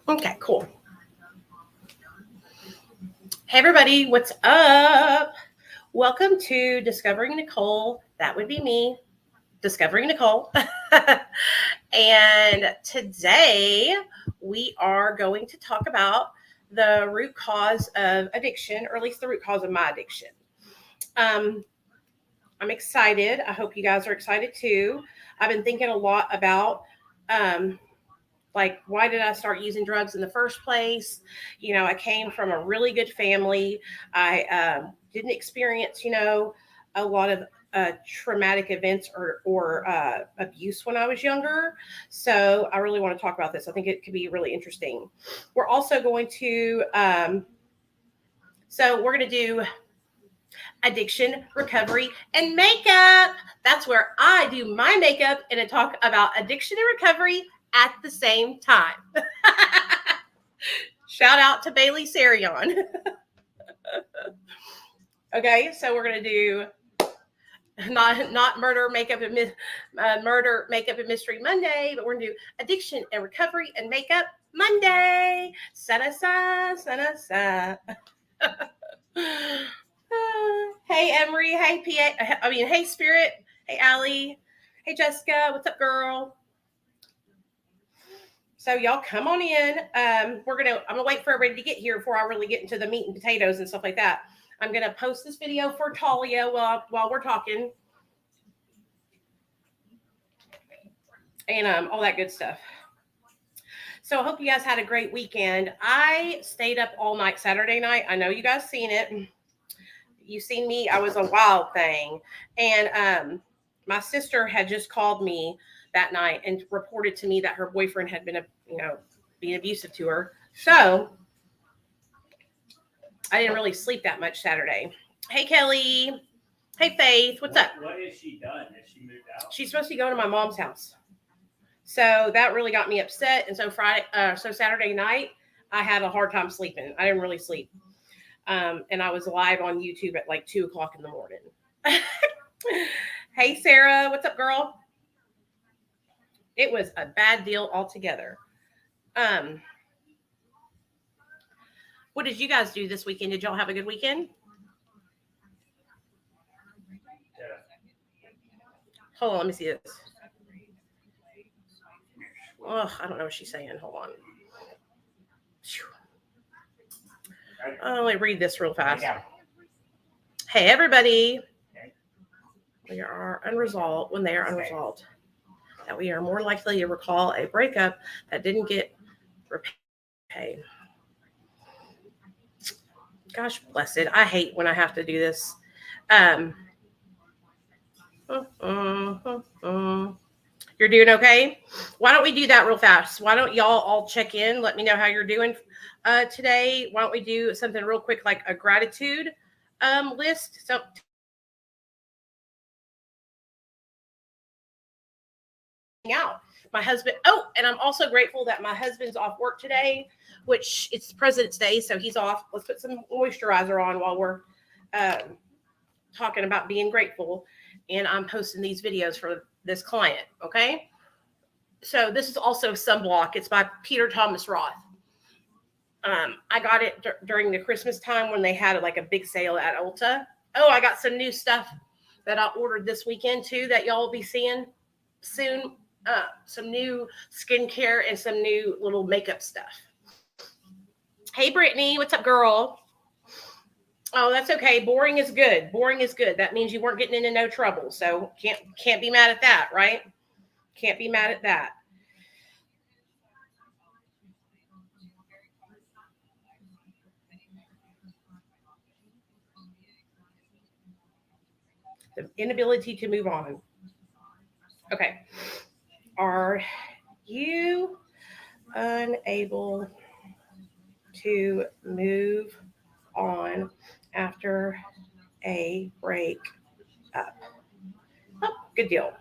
Okay, cool. Hey, everybody, what's up? Welcome to Discovering Nicole. That would be me, Discovering Nicole. And today we are going to talk about the root cause of addiction, or at least the root cause of my addiction. Um, I'm excited. I hope you guys are excited too. I've been thinking a lot about um, like, why did I start using drugs in the first place? I came from a really good family. I didn't experience a lot of traumatic events or abuse when I was younger. So I really want to talk about this. I think it could be really interesting. We're also going to we're going to do addiction, recovery, and makeup. That's where I do my makeup and I talk about addiction and recovery at the same time. Shout out to Bailey Sarion. Okay, so we're gonna do not murder makeup and murder makeup and mystery Monday, but we're gonna do addiction and recovery and makeup Monday. Sa-da-sa, sa-da-sa. Hey Emery, hey hey Spirit, hey Allie, hey Jessica, what's up, girl? So y'all come on in. I'm gonna wait for everybody to get here before I really get into the meat and potatoes and stuff like that. I'm gonna post this video for Talia while we're talking, and all that good stuff. So I hope you guys had a great weekend. I stayed up all night Saturday night. I know you guys seen it. You seen me. I was a wild thing, and my sister had just called me that night and reported to me that her boyfriend had been being abusive to her. So I didn't really sleep that much Saturday. Hey, Kelly. Hey, Faith. What's up? What has she done? Has she moved out? She's supposed to be going to my mom's house. So that really got me upset. And so Saturday night, I had a hard time sleeping. I didn't really sleep. And I was live on YouTube at like 2:00 in the morning. Hey, Sarah. What's up, girl? It was a bad deal altogether. What did you guys do this weekend? Did y'all have a good weekend? Hold on, let me see this. Oh, I don't know what she's saying. Hold on. Let me read this real fast. Hey, everybody. We are unresolved when they are unresolved. That we are more likely to recall a breakup that didn't get repaid. Gosh bless it. I hate when I have to do this. You're doing okay? Why don't we do that real fast? Why don't y'all all check in? Let me know how you're doing today. Why don't we do something real quick, like a gratitude list? So out my husband. Oh, and I'm also grateful that my husband's off work today, which it's President's Day, so he's off. Let's put some moisturizer on while we're talking about being grateful. And I'm posting these videos for this client. Okay. So this is also Sunblock. It's by Peter Thomas Roth. I got it during the Christmas time when they had like a big sale at Ulta. Oh, I got some new stuff that I ordered this weekend too that y'all will be seeing soon. Some new skincare and some new little makeup stuff. Hey, Brittany, what's up, girl? Oh, that's okay. Boring is good. Boring is good. That means you weren't getting into no trouble. So can't be mad at that, right? Can't be mad at that. The inability to move on. Okay. Are you unable to move on after a break up? Oh, good deal.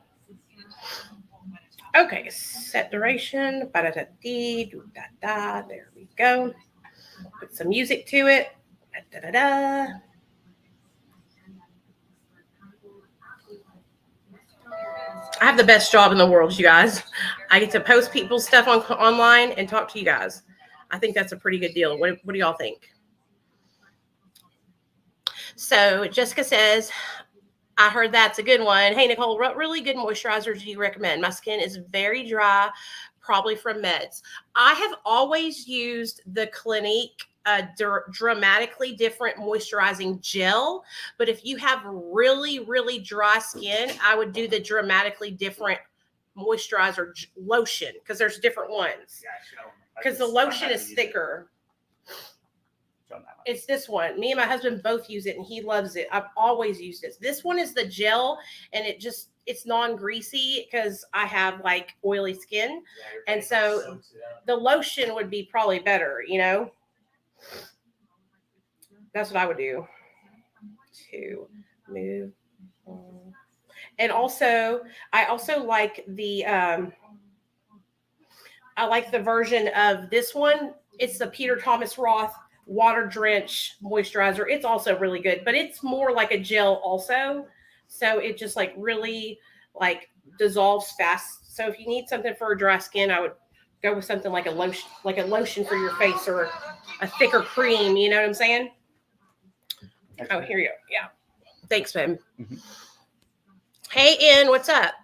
Okay, set duration. There we go. Put some music to it. Da-da-da. I have the best job in the world, you guys. I get to post people's stuff online and talk to you guys. I think that's a pretty good deal. What do y'all think? So Jessica says, I heard that's a good one. Hey, Nicole, what really good moisturizers do you recommend? My skin is very dry, probably from meds. I have always used the Clinique dramatically different moisturizing gel. But if you have really, really dry skin, I would do the dramatically different moisturizer lotion because there's different ones. Because the lotion is thicker. It's this one. Me and my husband both use it and he loves it. I've always used it. This one is the gel and it's non-greasy because I have like oily skin. Yeah, and so the lotion would be probably better, you know? That's what I would do to move on. And also, I also like I like the version of this one. It's the Peter Thomas Roth water drench moisturizer. It's also really good, but it's more like a gel also. So it just like really like dissolves fast. So if you need something for dry skin, I would go with something like a lotion for your face or a thicker cream. You know what I'm saying? Oh, here you go. Yeah. Thanks, babe. Mm-hmm. Hey, Ian, what's up?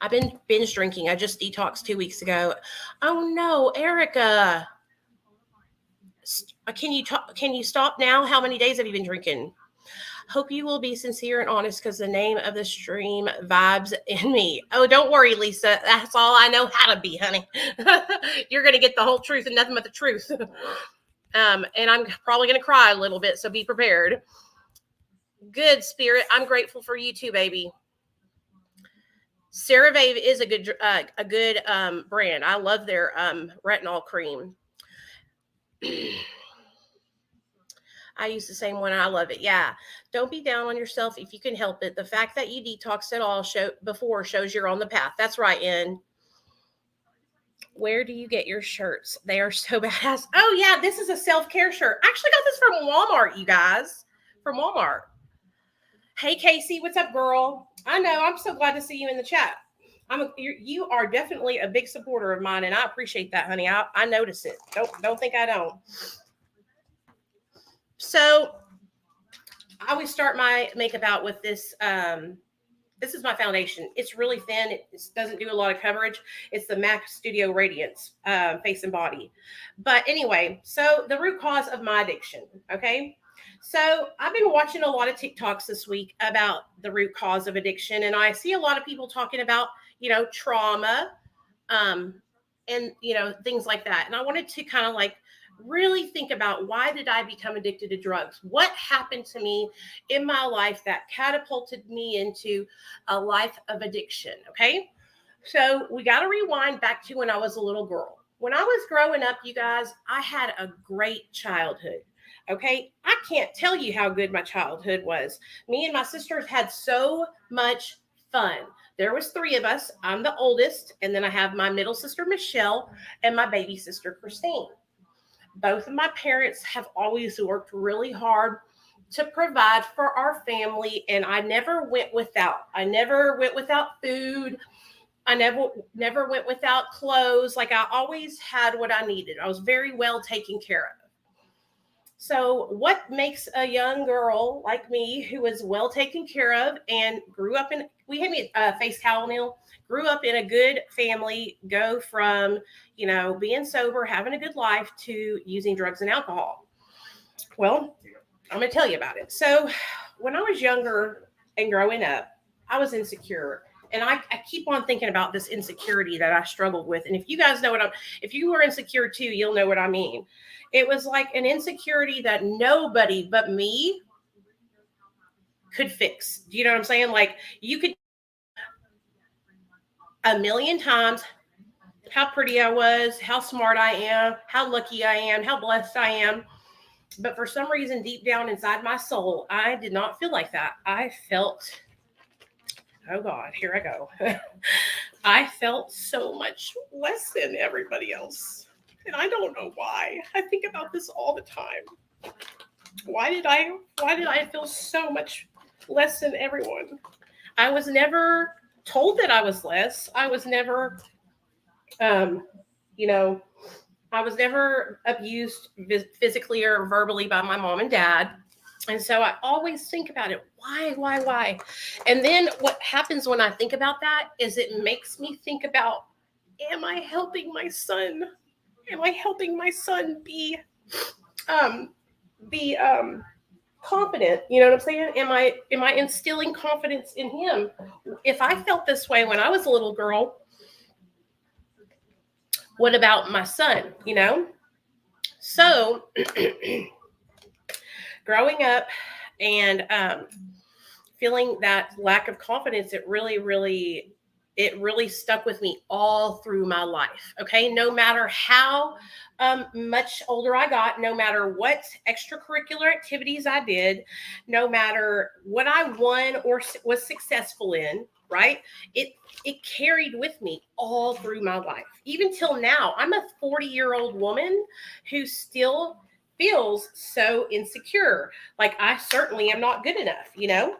I've been binge drinking. I just detoxed 2 weeks ago. Oh no, Erica. Can you stop now? How many days have you been drinking? Hope you will be sincere and honest because the name of the stream vibes in me. Oh, don't worry, Lisa. That's all I know how to be, honey. You're going to get the whole truth and nothing but the truth. And I'm probably going to cry a little bit, so be prepared. Good, Spirit. I'm grateful for you too, baby. CeraVe is a good brand. I love their retinol cream. I use the same one. I love it. Yeah. Don't be down on yourself if you can help it. The fact that you detoxed at all shows you're on the path. That's right, Ian. Where do you get your shirts? They are so badass. Oh, yeah. This is a self-care shirt. I actually got this from Walmart, you guys. From Walmart. Hey, Casey. What's up, girl? I know. I'm so glad to see you in the chat. You are definitely a big supporter of mine, and I appreciate that, honey. I notice it. Don't think I don't. So I always start my makeup out with this. This is my foundation. It's really thin. It doesn't do a lot of coverage. It's the MAC Studio Radiance Face and Body. But anyway, so the root cause of my addiction. Okay. So I've been watching a lot of TikToks this week about the root cause of addiction. And I see a lot of people talking about, trauma and, things like that. And I wanted to kind of like really think about why did I become addicted to drugs? What happened to me in my life that catapulted me into a life of addiction? Okay. So we got to rewind back to when I was a little girl. When I was growing up, you guys, I had a great childhood. Okay. I can't tell you how good my childhood was. Me and my sisters had so much fun. There was 3 of us. I'm the oldest. And then I have my middle sister, Michelle, and my baby sister, Christine. Both of my parents have always worked really hard to provide for our family. And I never went without. I never went without food. I never went without clothes. Like I always had what I needed. I was very well taken care of. So what makes a young girl like me who was well taken care of and grew up in, we had me a face towel, Neil, grew up in a good family, go from, being sober, having a good life to using drugs and alcohol? Well, I'm going to tell you about it. So when I was younger and growing up, I was insecure. And I keep on thinking about this insecurity that I struggled with. And if you guys know if you were insecure too, you'll know what I mean. It was like an insecurity that nobody but me could fix. Do you know what I'm saying? Like you could 1,000,000 times how pretty I was, how smart I am, how lucky I am, how blessed I am. But for some reason, deep down inside my soul, I did not feel like that. I felt, oh God, here I go. I felt so much less than everybody else. And I don't know why. I think about this all the time. Why did I feel so much less than everyone? I was never told that I was less. I was never You know, I was never abused physically or verbally by my mom and dad. And so I always think about it. Why? And then what happens when I think about that is it makes me think about, am I helping my son? Am I helping my son um be confident? You know what I'm saying? Am I instilling confidence in him? If I felt this way when I was a little girl, what about my son? You know? So growing up and feeling that lack of confidence, it really stuck with me all through my life. Okay, no matter how much older I got, no matter what extracurricular activities I did, no matter what I won or was successful in, right? It carried with me all through my life, even till now. I'm a 40-year-old woman who still feels so insecure. Like I certainly am not good enough, you know?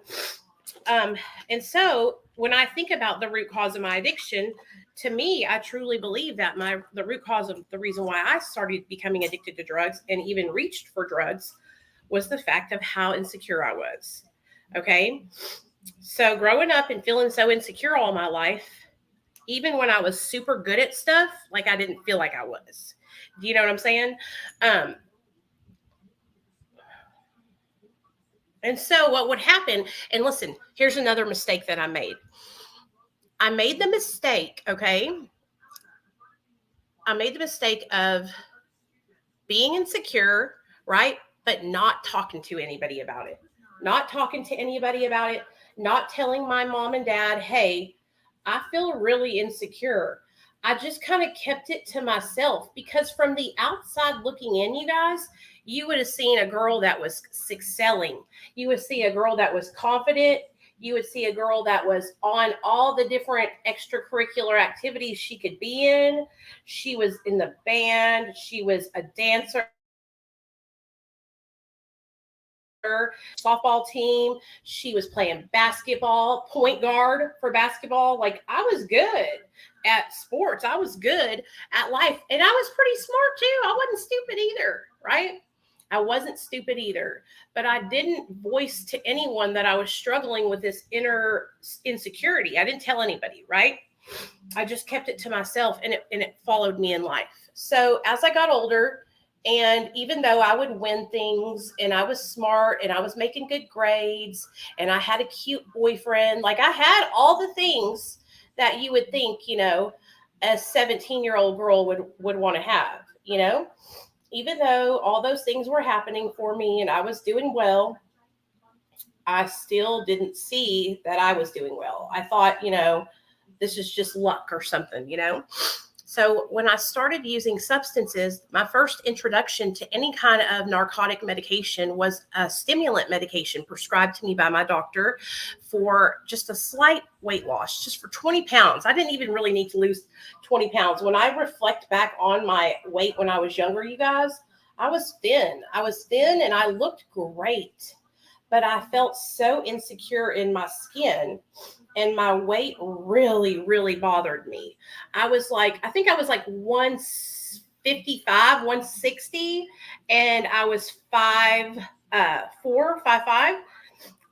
Um, and so when I think about the root cause of my addiction, to me, I truly believe that the root cause of the reason why I started becoming addicted to drugs and even reached for drugs was the fact of how insecure I was. Okay. So growing up and feeling so insecure all my life, even when I was super good at stuff, like I didn't feel like I was. Do you know what I'm saying? Um, and so what would happen, and listen, here's another mistake that I made. I made the mistake, okay? I made the mistake of being insecure, right? But not talking to anybody about it. Not talking to anybody about it, not telling my mom and dad, hey, I feel really insecure. I just kind of kept it to myself because from the outside looking in, you guys, you would have seen a girl that was excelling. You would see a girl that was confident. You would see a girl that was on all the different extracurricular activities she could be in. She was in the band. She was a dancer, softball team. She was playing basketball, point guard for basketball. Like I was good at sports. I was good at life. And I was pretty smart too. I wasn't stupid either, right? I wasn't stupid either, but I didn't voice to anyone that I was struggling with this inner insecurity. I didn't tell anybody, right? I just kept it to myself and it followed me in life. So as I got older, and even though I would win things and I was smart and I was making good grades and I had a cute boyfriend, like I had all the things that you would think, a 17-year-old girl would want to have, even though all those things were happening for me and I was doing well, I still didn't see that I was doing well. I thought, this is just luck or something. So when I started using substances, my first introduction to any kind of narcotic medication was a stimulant medication prescribed to me by my doctor for just a slight weight loss, just for 20 pounds. I didn't even really need to lose 20 pounds. When I reflect back on my weight when I was younger, you guys, I was thin. I was thin and I looked great, but I felt so insecure in my skin and my weight really, really bothered me. I think I was like 155, 160, and I was 5'4", 5'5".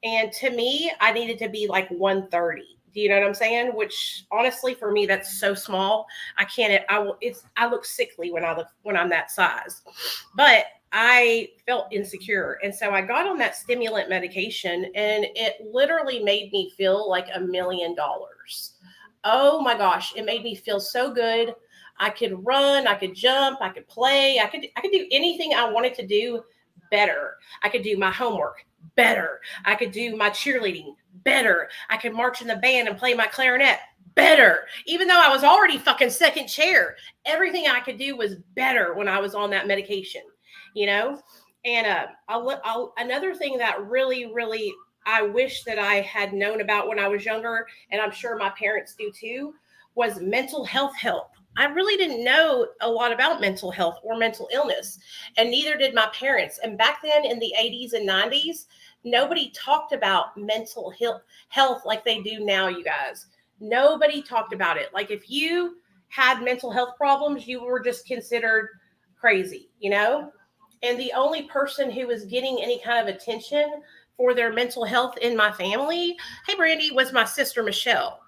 And to me, I needed to be like 130. Do you know what I'm saying? Which honestly, for me, that's so small. I can't. I look sickly when I'm that size. But I felt insecure. And so I got on that stimulant medication and it literally made me feel like $1 million. Oh my gosh. It made me feel so good. I could run, I could jump, I could play, I could do anything I wanted to do better. I could do my homework better. I could do my cheerleading better. I could march in the band and play my clarinet better. Even though I was already fucking second chair, everything I could do was better when I was on that medication. And another thing that really, really I wish that I had known about when I was younger, and I'm sure my parents do too, was mental health help. I really didn't know a lot about mental health or mental illness, and neither did my parents. And back then in the 80s and 90s, nobody talked about mental health like they do now, you guys. Nobody talked about it. Like if you had mental health problems, you were just considered crazy, you know? And the only person who was getting any kind of attention for their mental health in my family, hey, Brandy, was my sister Michelle.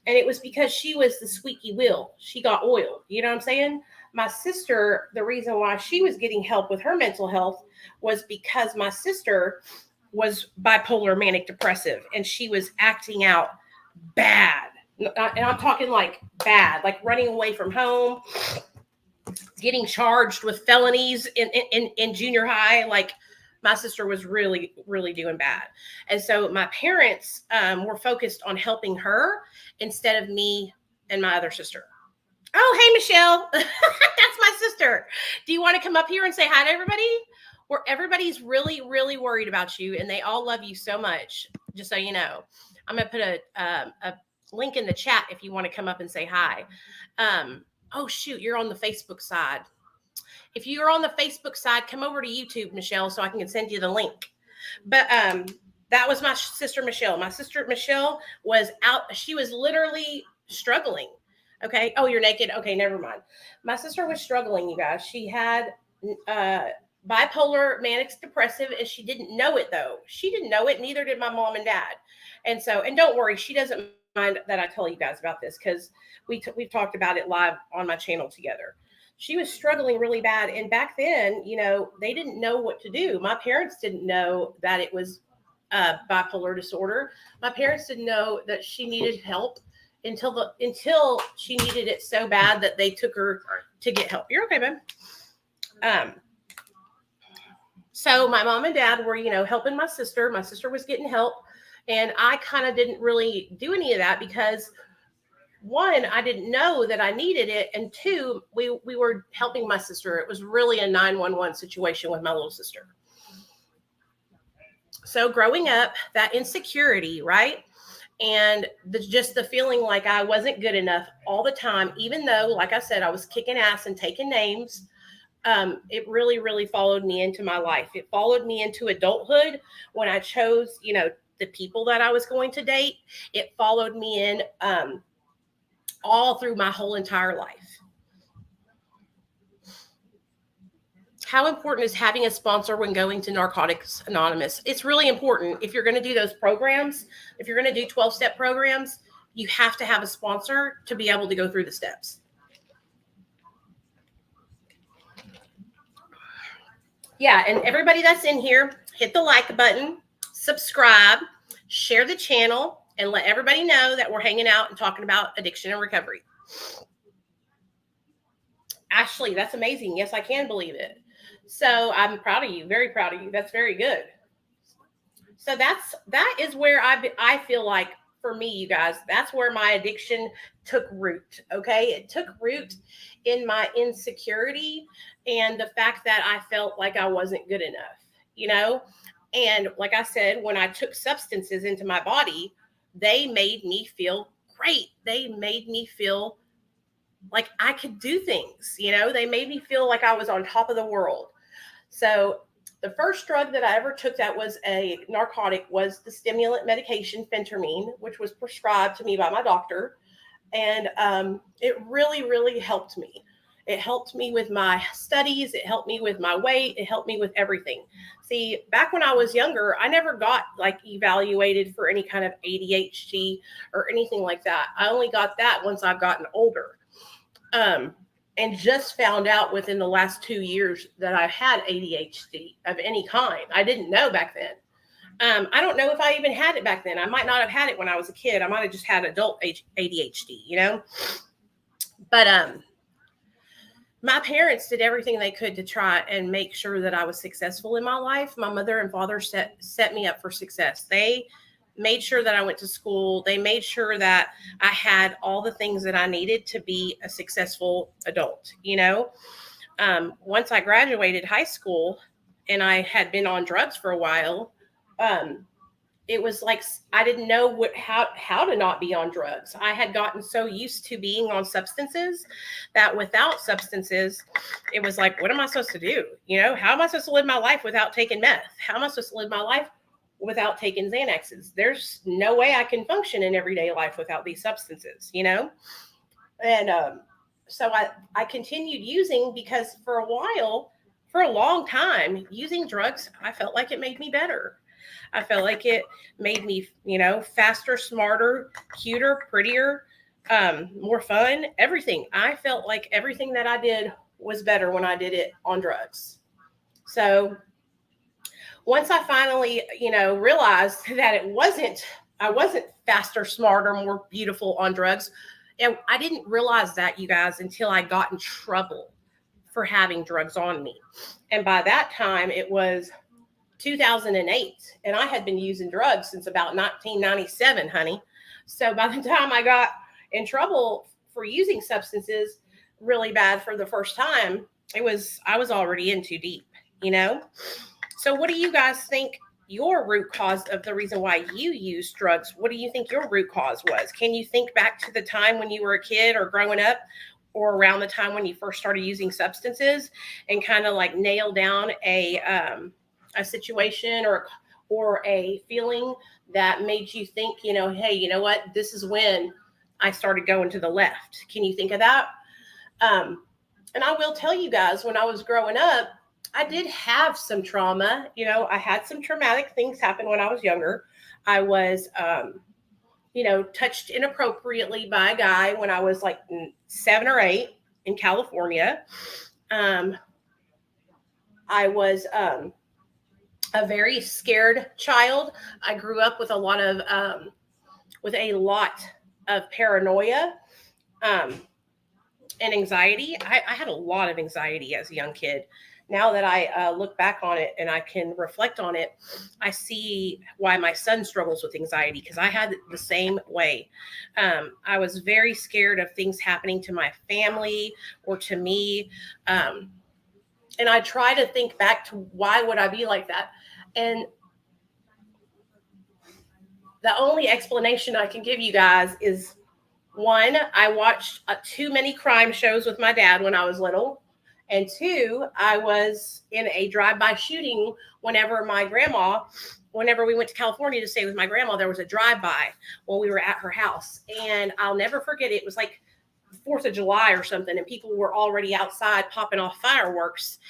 And it was because she was the squeaky wheel. She got oiled. You know what I'm saying? My sister, the reason why she was getting help with her mental health was because my sister was bipolar manic depressive and she was acting out bad. And I'm talking like bad, like running away from home, getting charged with felonies in junior high. Like my sister was really, really doing bad. And so my parents were focused on helping her instead of me and my other sister. Oh, hey, Michelle. That's my sister. Do you want to come up here and say hi to everybody? Where everybody's really, really worried about you and they all love you so much, just so you know. I'm going to put a link in the chat if you want to come up and say hi. Oh, shoot, you're on the Facebook side. If you're on the Facebook side, come over to YouTube, Michelle, so I can send you the link. But that was my sister, Michelle. My sister, Michelle, was out. She was literally struggling. Okay. Oh, you're naked. Okay, never mind. My sister was struggling, you guys. She had bipolar manic depressive, and she didn't know it, though. She didn't know it. Neither did my mom and dad. And so, and don't worry, she doesn't mind that I tell you guys about this because we've talked about it live on my channel together. She was struggling really bad. And back then, you know, they didn't know what to do. My parents didn't know that it was bipolar disorder. My parents didn't know that she needed help until she needed it so bad that they took her to get help. You're okay, babe. So my mom and dad were, you know, helping my sister. My sister was getting help. And I kind of didn't really do any of that because one, I didn't know that I needed it. And two, we were helping my sister. It was really a 911 situation with my little sister. So growing up, that insecurity, right? And just the feeling like I wasn't good enough all the time, even though, like I said, I was kicking ass and taking names. It really, really followed me into my life. It followed me into adulthood when I chose, you know, the people that I was going to date. It followed me in all through my whole entire life. How important is having a sponsor when going to Narcotics Anonymous? It's really important. If you're going to do those programs, if you're going to do 12-step programs, you have to have a sponsor to be able to go through the steps. Yeah, and everybody that's in here, hit the like button, subscribe, share the channel, and let everybody know that we're hanging out and talking about addiction and recovery. Ashley, that's amazing. Yes, I can believe it. So I'm proud of you. Very proud of you. That's very good. So that is where I feel like, for me, you guys, that's where my addiction took root. Okay. It took root in my insecurity and the fact that I felt like I wasn't good enough, you know? And like I said, when I took substances into my body, they made me feel great. They made me feel like I could do things, you know? They made me feel like I was on top of the world. So the first drug that I ever took that was a narcotic was the stimulant medication phentermine, which was prescribed to me by my doctor. And it really, really helped me. It helped me with my studies. It helped me with my weight. It helped me with everything. See, back when I was younger, I never got like evaluated for any kind of ADHD or anything like that. I only got that once I've gotten older. And just found out within the last 2 years that I had ADHD of any kind. I didn't know back then. I don't know if I even had it back then. I might not have had it when I was a kid. I might have just had adult ADHD, you know? But my parents did everything they could to try and make sure that I was successful in my life. My mother and father set me up for success. They made sure that I went to school. They made sure that I had all the things that I needed to be a successful adult, you know? Once I graduated high school and I had been on drugs for a while, it was like I didn't know how to not be on drugs. I had gotten so used to being on substances that without substances, it was like, what am I supposed to do? You know, how am I supposed to live my life without taking meth? How am I supposed to live my life without taking Xanaxes? There's no way I can function in everyday life without these substances, you know? And so I continued using because for a while, for a long time, using drugs, I felt like it made me better. I felt like it made me, faster, smarter, cuter, prettier, more fun, everything. I felt like everything that I did was better when I did it on drugs. So once I finally, realized that I wasn't faster, smarter, more beautiful on drugs. And I didn't realize that, you guys, until I got in trouble for having drugs on me. And by that time, it was 2008, and I had been using drugs since about 1997, honey. So by the time I got in trouble for using substances really bad for the first time, I was already in too deep, you know? So what do you guys think your root cause of the reason why you use drugs? What do you think your root cause was? Can you think back to the time when you were a kid or growing up, or around the time when you first started using substances, and kind of like nail down a situation or a feeling that made you think, hey, you know what, this is when I started going to the left? Can you think of that? And I will tell you guys, when I was growing up, I did have some trauma. I had some traumatic things happen when I was younger. I was, touched inappropriately by a guy when I was like 7 or 8 in California. I was a very scared child. I grew up with a lot of paranoia and anxiety. I had a lot of anxiety as a young kid. Now that I look back on it and I can reflect on it, I see why my son struggles with anxiety, because I had the same way. I was very scared of things happening to my family or to me. And I try to think back to why would I be like that? And the only explanation I can give you guys is, one, I watched too many crime shows with my dad when I was little. And two, I was in a drive-by shooting whenever we went to California to stay with my grandma. There was a drive-by when we were at her house. And I'll never forget it. It was like 4th of July or something, and people were already outside popping off fireworks.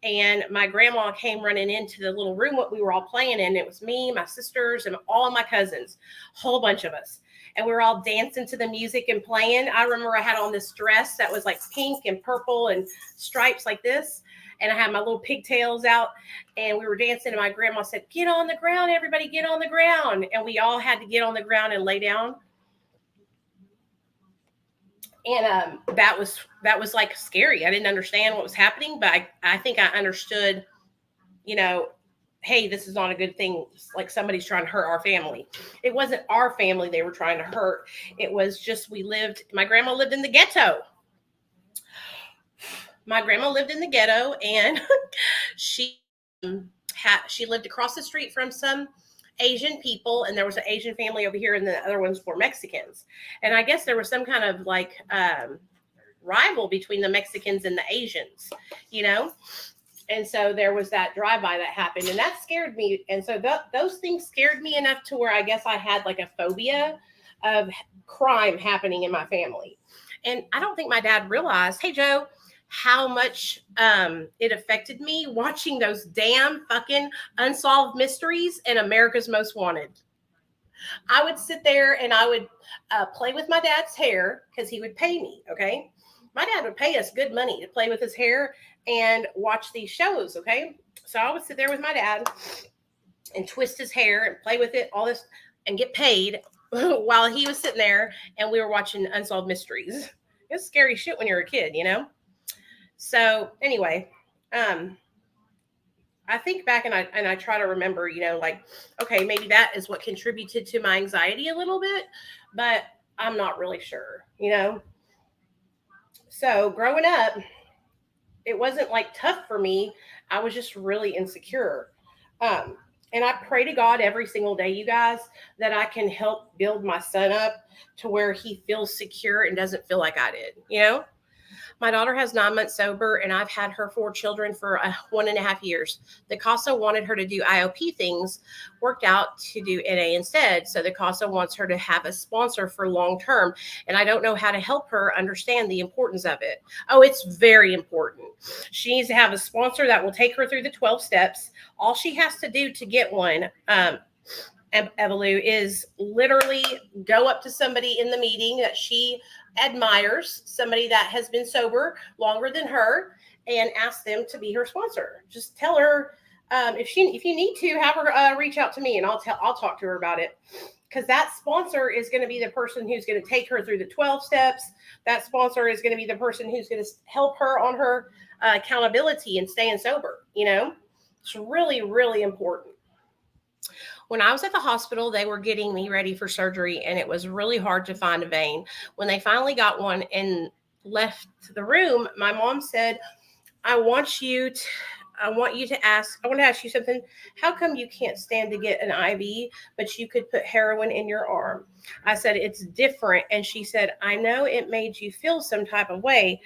And my grandma came running into the little room what we were all playing in. It was me, my sisters, and all of my cousins, a whole bunch of us. And we were all dancing to the music and playing. I remember I had on this dress that was like pink and purple and stripes like this. And I had my little pigtails out, and we were dancing. And my grandma said, "Get on the ground, everybody, get on the ground." And we all had to get on the ground and lay down. And that was like scary. I didn't understand what was happening, but I think I understood, hey, this is not a good thing. Like somebody's trying to hurt our family. It wasn't our family they were trying to hurt. It was just my grandma lived in the ghetto. My grandma lived in the ghetto, and she lived across the street from some Asian people, and there was an Asian family over here, and the other ones were Mexicans. And I guess there was some kind of like rival between the Mexicans and the Asians, And so there was that drive-by that happened, and that scared me. And so those things scared me enough to where I guess I had like a phobia of crime happening in my family. And I don't think my dad realized, hey, Joe, how much it affected me watching those damn fucking unsolved mysteries and America's Most Wanted. I would sit there and I would play with my dad's hair because he would pay me, okay? My dad would pay us good money to play with his hair and watch these shows, okay? So I would sit there with my dad and twist his hair and play with it, all this, and get paid while he was sitting there and we were watching Unsolved Mysteries. It's scary shit when you're a kid, So anyway, I think back and I try to remember, okay, maybe that is what contributed to my anxiety a little bit, but I'm not really sure, So growing up, it wasn't like tough for me. I was just really insecure. And I pray to God every single day, you guys, that I can help build my son up to where he feels secure and doesn't feel like I did, My daughter has 9 months sober, and I've had her 4 children for 1.5 years. The CASA wanted her to do IOP things, worked out to do NA instead. So the CASA wants her to have a sponsor for long term, and I don't know how to help her understand the importance of it. Oh, it's very important. She needs to have a sponsor that will take her through the 12 steps. All she has to do to get one, Evelou, is literally go up to somebody in the meeting that she admires, somebody that has been sober longer than her, and ask them to be her sponsor. Just tell her, if you need to, have her reach out to me, and I'll talk to her about it. Because that sponsor is going to be the person who's going to take her through the 12 steps. That sponsor is going to be the person who's going to help her on her accountability and staying sober. It's really, really important. When I was at the hospital, they were getting me ready for surgery, and it was really hard to find a vein. When they finally got one and left the room, my mom said, I want to ask you something. How come you can't stand to get an IV, but you could put heroin in your arm? I said, it's different. And she said, I know it made you feel some type of way.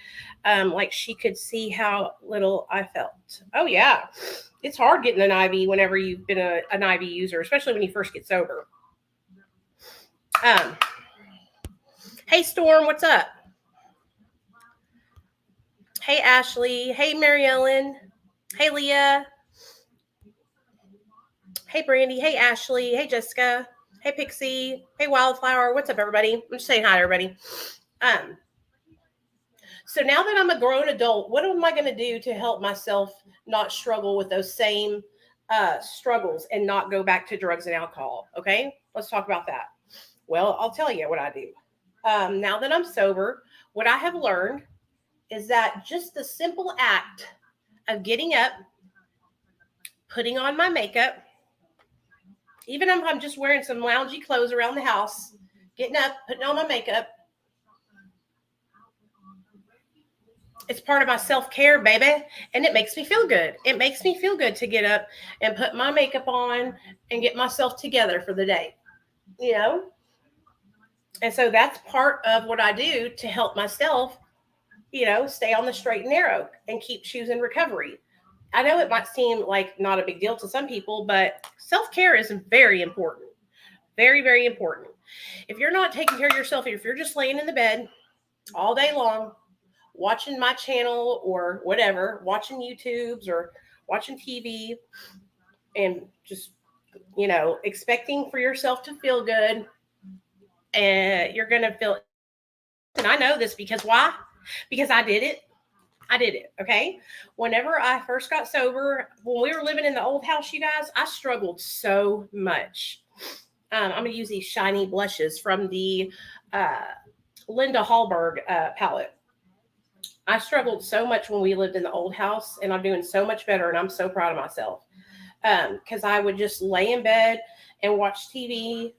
Like she could see how little I felt. Oh, yeah. It's hard getting an IV whenever you've been an IV user, especially when you first get sober. Hey, Storm, what's up? Hey, Ashley. Hey, Mary Ellen. Hey, Leah. Hey, Brandy. Hey, Ashley. Hey, Jessica. Hey, Pixie. Hey, Wildflower. What's up, everybody? I'm just saying hi to everybody. So now that I'm a grown adult, what am I going to do to help myself not struggle with those same struggles and not go back to drugs and alcohol? Okay, let's talk about that. Well, I'll tell you what I do. Now that I'm sober, what I have learned is that just the simple act of getting up, putting on my makeup, even if I'm just wearing some loungy clothes around the house, getting up, putting on my makeup, it's part of my self-care, baby. And it makes me feel good. It makes me feel good to get up and put my makeup on and get myself together for the day, And so that's part of what I do to help myself, stay on the straight and narrow and keep choosing recovery. I know it might seem like not a big deal to some people, but self-care is very important. Very, very important. If you're not taking care of yourself, if you're just laying in the bed all day long, watching my channel or whatever, watching YouTubes or watching TV and just, expecting for yourself to feel good, and you're going to feel, and I know this because why? Because I did it. Okay. Whenever I first got sober, when we were living in the old house, you guys, I struggled so much. I'm going to use these shiny blushes from the Linda Hallberg palette. I struggled so much when we lived in the old house, and I'm doing so much better, and I'm so proud of myself. Because I would just lay in bed and watch TV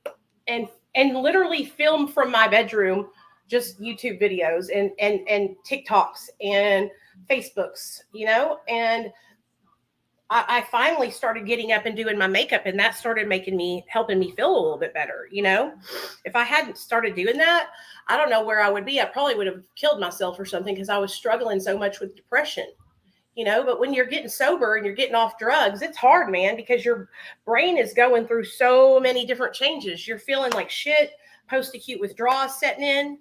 and literally film from my bedroom, just YouTube videos and TikToks and Facebooks, and I finally started getting up and doing my makeup, and that started helping me feel a little bit better. If I hadn't started doing that, I don't know where I would be. I probably would have killed myself or something because I was struggling so much with depression, but when you're getting sober and you're getting off drugs, it's hard, man, because your brain is going through so many different changes. You're feeling like shit, post-acute withdrawal setting in.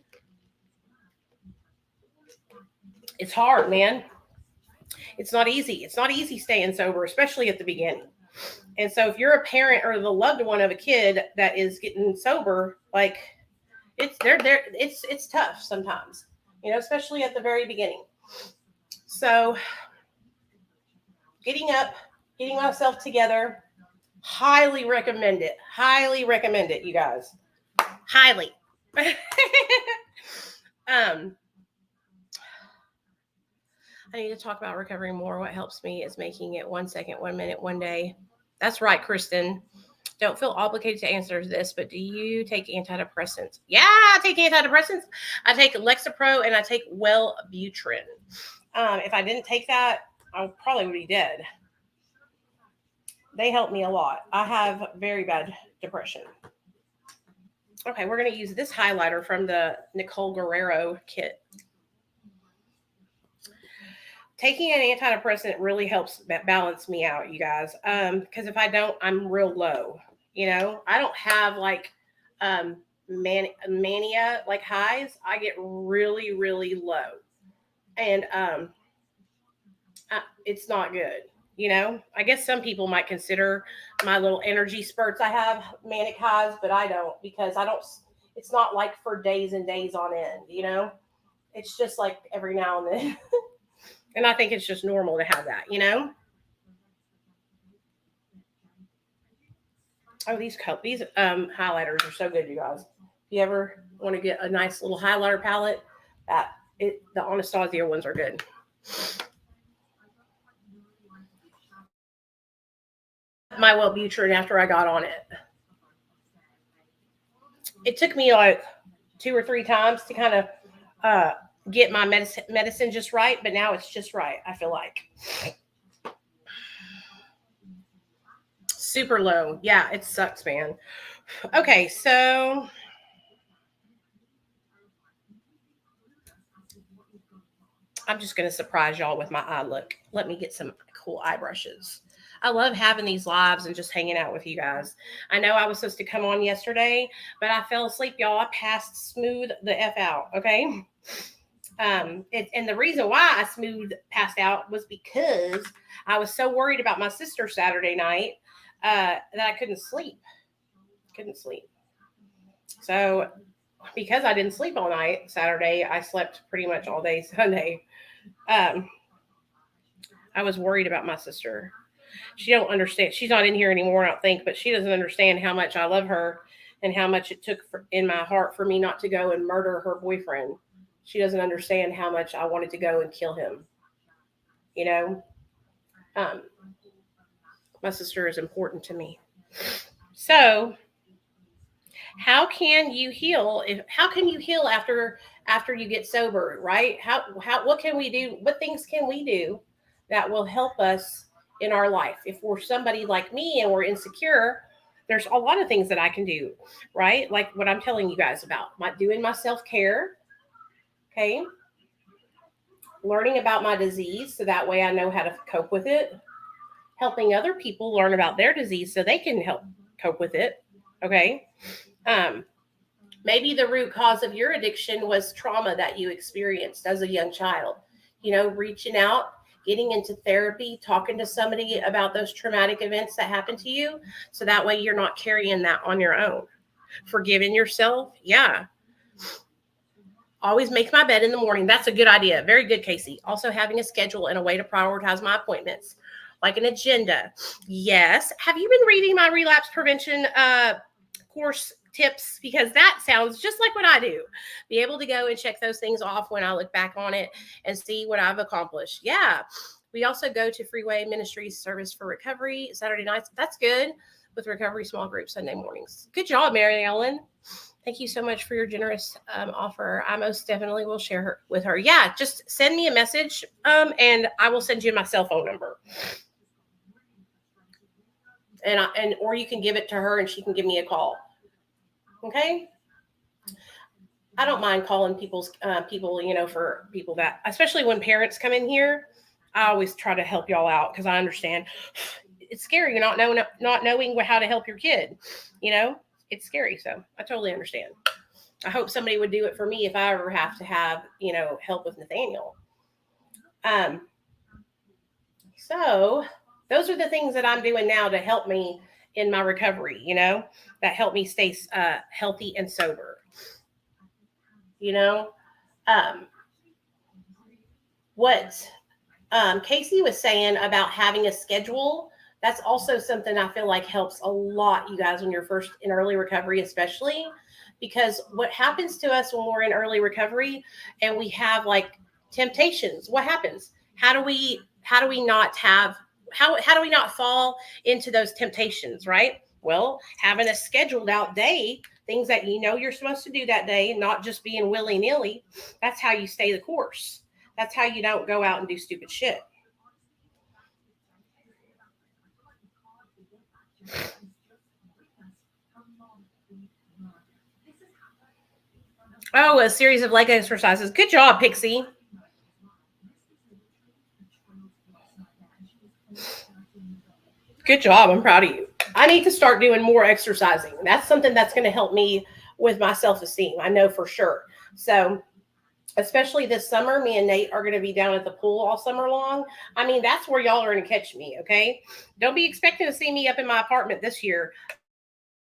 It's hard, man. It's not easy. It's not easy staying sober, especially at the beginning. And so if you're a parent or the loved one of a kid that is getting sober, like it's tough sometimes, especially at the very beginning. So getting up, getting myself together, highly recommend it. Highly recommend it, you guys. Highly. I need to talk about recovering more. What helps me is making it 1 second, 1 minute, 1 day. That's right, Kristen. Don't feel obligated to answer this, but do you take antidepressants? Yeah, I take antidepressants. I take Lexapro and I take Wellbutrin. If I didn't take that, I probably would be dead. They help me a lot. I have very bad depression. Okay, we're going to use this highlighter from the Nicole Guerrero kit. taking an antidepressant really helps balance me out, you guys. Because if I don't, I'm real low. I don't have like mania like highs. I get really, really low, and it's not good. I guess some people might consider my little energy spurts I have manic highs, but I don't, because I don't. It's not like for days and days on end. It's just like every now and then. And I think it's just normal to have that. Oh, these highlighters are so good, you guys. If you ever want to get a nice little highlighter palette, the Anastasia ones are good. My Wellbutrin after I got on it. It took me like 2 or 3 times to kind of get my medicine just right, but now it's just right, I feel like. Super low. Yeah, it sucks, man. Okay, so I'm just going to surprise y'all with my eye look. Let me get some cool eye brushes. I love having these lives and just hanging out with you guys. I know I was supposed to come on yesterday, but I fell asleep, y'all. I passed smooth the F out, okay? And the reason why I passed out was because I was so worried about my sister Saturday night that I couldn't sleep. So because I didn't sleep all night Saturday, I slept pretty much all day Sunday. I was worried about my sister. She don't understand. She's not in here anymore, I don't think, but she doesn't understand how much I love her and how much it took in my heart for me not to go and murder her boyfriend. She doesn't understand how much I wanted to go and kill him. My sister is important to me. So, how can you heal after you get sober, right? What can we do? What things can we do that will help us in our life? If we're somebody like me and we're insecure, there's a lot of things that I can do, right? Like what I'm telling you guys about, doing my self-care, okay? Learning about my disease so that way I know how to cope with it. Helping other people learn about their disease so they can help cope with it, okay? Maybe the root cause of your addiction was trauma that you experienced as a young child. Reaching out, getting into therapy, talking to somebody about those traumatic events that happened to you, so that way you're not carrying that on your own. Forgiving yourself, yeah. Always make my bed in the morning. That's a good idea. Very good, Casey. Also having a schedule and a way to prioritize my appointments, like an agenda. Yes. Have you been reading my relapse prevention course tips? Because that sounds just like what I do. Be able to go and check those things off when I look back on it and see what I've accomplished. Yeah. We also go to Freeway Ministries Service for Recovery Saturday nights. That's good. With Recovery Small Group Sunday mornings. Good job, Mary Ellen. Thank you so much for your generous offer. I most definitely will share her with her. Yeah, just send me a message and I will send you my cell phone number. Or you can give it to her and she can give me a call. Okay? I don't mind calling people, for people that, especially when parents come in here, I always try to help y'all out because I understand it's scary not knowing how to help your kid. It's scary. So I totally understand. I hope somebody would do it for me if I ever have to have, help with Nathaniel. So those are the things that I'm doing now to help me in my recovery, that help me stay healthy and sober. What Casey was saying about having a schedule, that's also something I feel like helps a lot, you guys, when you're first in early recovery, especially because what happens to us when we're in early recovery and we have like temptations, what happens? How do we not fall into those temptations, right? Well, having a scheduled out day, things that you're supposed to do that day, and not just being willy-nilly, that's how you stay the course. That's how you don't go out and do stupid shit. Oh, a series of leg exercises. Good job, Pixie. Good job. I'm proud of you. I need to start doing more exercising. That's something that's going to help me with my self-esteem. I know for sure. So, especially this summer, me and Nate are going to be down at the pool all summer long. I mean, that's where y'all are going to catch me, okay? Don't be expecting to see me up in my apartment this year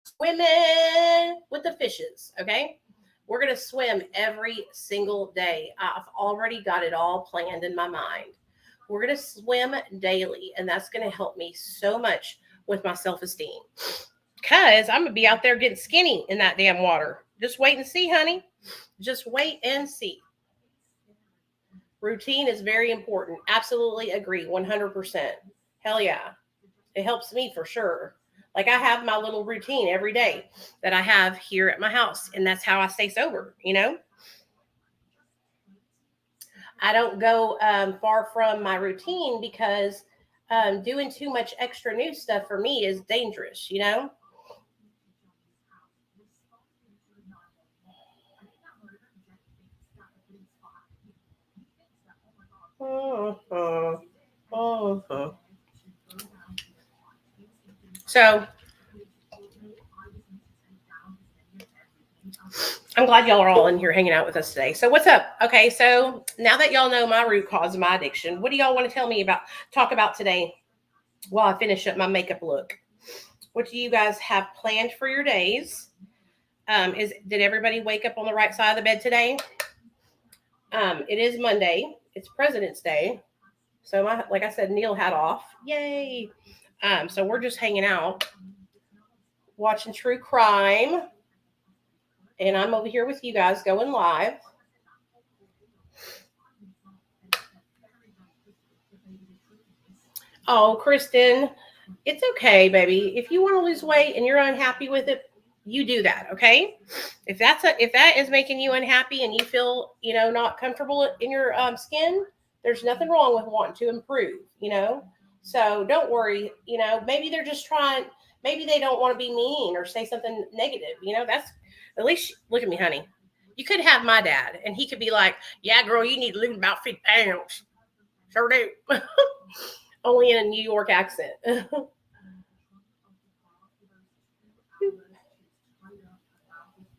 swimming with the fishes, okay? We're going to swim every single day. I've already got it all planned in my mind. We're going to swim daily, and that's going to help me so much with my self-esteem. Because I'm going to be out there getting skinny in that damn water. Just wait and see, honey. Just wait and see. Routine is very important. Absolutely agree. 100%. Hell yeah. It helps me for sure. Like I have my little routine every day that I have here at my house. And that's how I stay sober, you know? I don't go far from my routine because doing too much extra new stuff for me is dangerous, you know? Uh-huh. Uh-huh. So I'm glad y'all are all in here hanging out with us today. So what's up? Okay, so now that y'all know my root cause of my addiction, what do y'all want to tell me about, talk about today while I finish up my makeup look? What do you guys have planned for your days? Did everybody wake up on the right side of the bed today? It is Monday. It's President's Day. So like I said, Neil hat off. Yay. So we're just hanging out, watching true crime. And I'm over here with you guys going live. Oh, Kristen, it's okay, baby. If you want to lose weight and you're unhappy with it, you do that, okay? If that is making you unhappy and you feel, you know, not comfortable in your skin, there's nothing wrong with wanting to improve, you know? So don't worry, you know, maybe they're just trying, maybe they don't want to be mean or say something negative, you know? That's at least look at me, honey. You could have my dad and he could be like, "Yeah, girl, you need to lose about 50 pounds." Sure do. Only in a New York accent.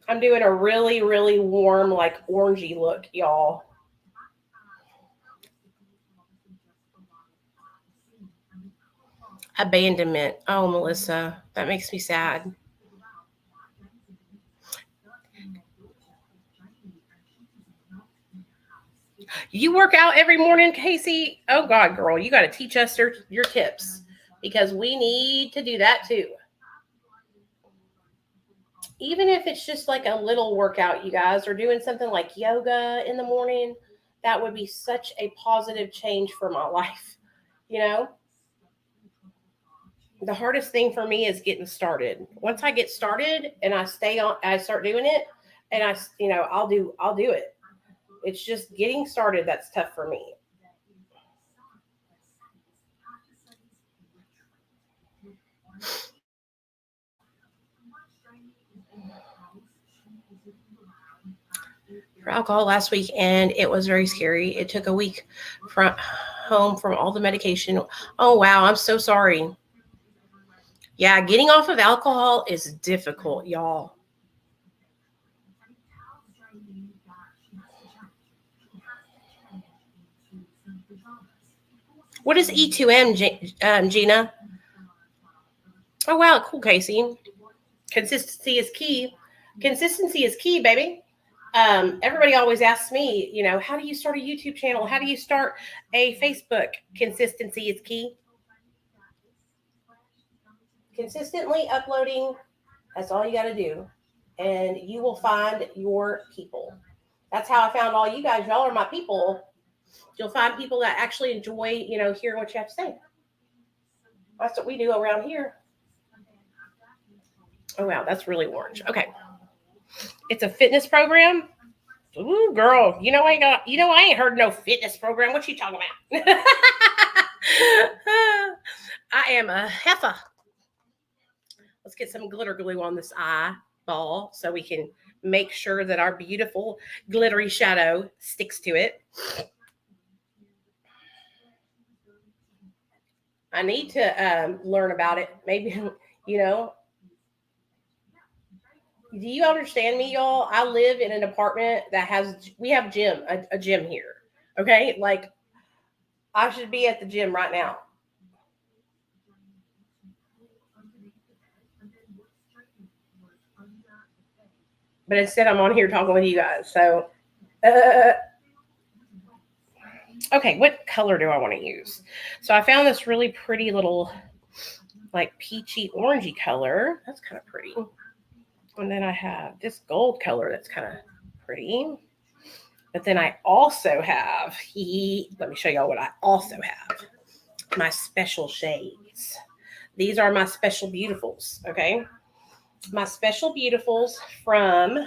I'm doing a really, really warm, like orangey look, y'all. Abandonment. Oh, Melissa, that makes me sad. You work out every morning, Casey? Oh, God, girl, you got to teach us your tips because we need to do that too. Even if it's just like a little workout, you guys are doing something like yoga in the morning, that would be such a positive change for my life, you know? The hardest thing for me is getting started. Once I get started and I stay on, I start doing it, and you know, I'll do it. It's just getting started that's tough for me. For alcohol last week, and it was very scary. It took a week from home from all the medication. Oh wow, I'm so sorry. Yeah, getting off of alcohol is difficult, y'all. What is E2M, Gina? Oh, wow. Cool, Casey. Consistency is key. Consistency is key, baby. Everybody always asks me, you know, how do you start a YouTube channel? How do you start a Facebook? Consistency is key. Consistently uploading, that's all you got to do. And you will find your people. That's how I found all you guys. Y'all are my people. You'll find people that actually enjoy, you know, hearing what you have to say. That's what we do around here. Oh wow, that's really orange. Okay. It's a fitness program. Ooh, girl, I ain't heard no fitness program. What you talking about? I am a heifer. Let's get some glitter glue on this eyeball so we can make sure that our beautiful glittery shadow sticks to it. I need to learn about it. Maybe, you know, do you understand me, y'all? I live in an apartment that we have a gym here. Okay. Like I should be at the gym right now. But instead I'm on here talking with you guys. So, uh, okay, what color do I want to use? So I found this really pretty little like peachy orangey color. That's kind of pretty. And then I have this gold color that's kind of pretty. But then I also have, let me show y'all what I also have. My special shades. These are my special beautifuls, okay? My special beautifuls from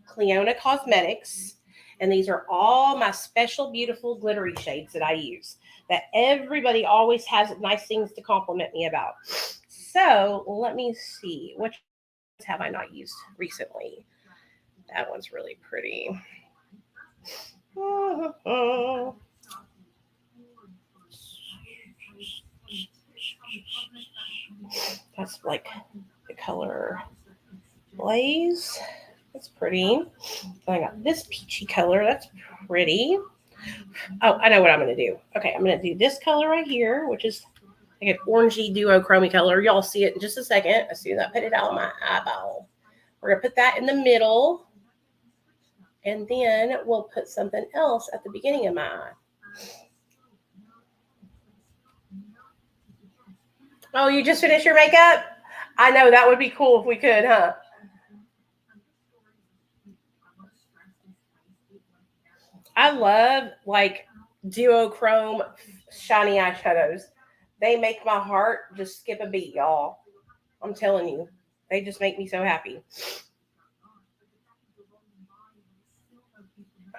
Cleona Cosmetics. And these are all my special beautiful glittery shades that I use that everybody always has nice things to compliment me about. So let me see, which have I not used recently? That one's really pretty. That's like the color Blaze. That's pretty. I got this peachy color. That's pretty. Oh, I know what I'm going to do. Okay, I'm going to do this color right here, which is like an orangey duochrome color. Y'all see it in just a second. As soon as I put it out on my eyeball. We're going to put that in the middle. And then we'll put something else at the beginning of my eye. Oh, you just finished your makeup? I know, that would be cool if we could, huh? I love like duochrome shiny eyeshadows. They make my heart just skip a beat, y'all. I'm telling you, they just make me so happy.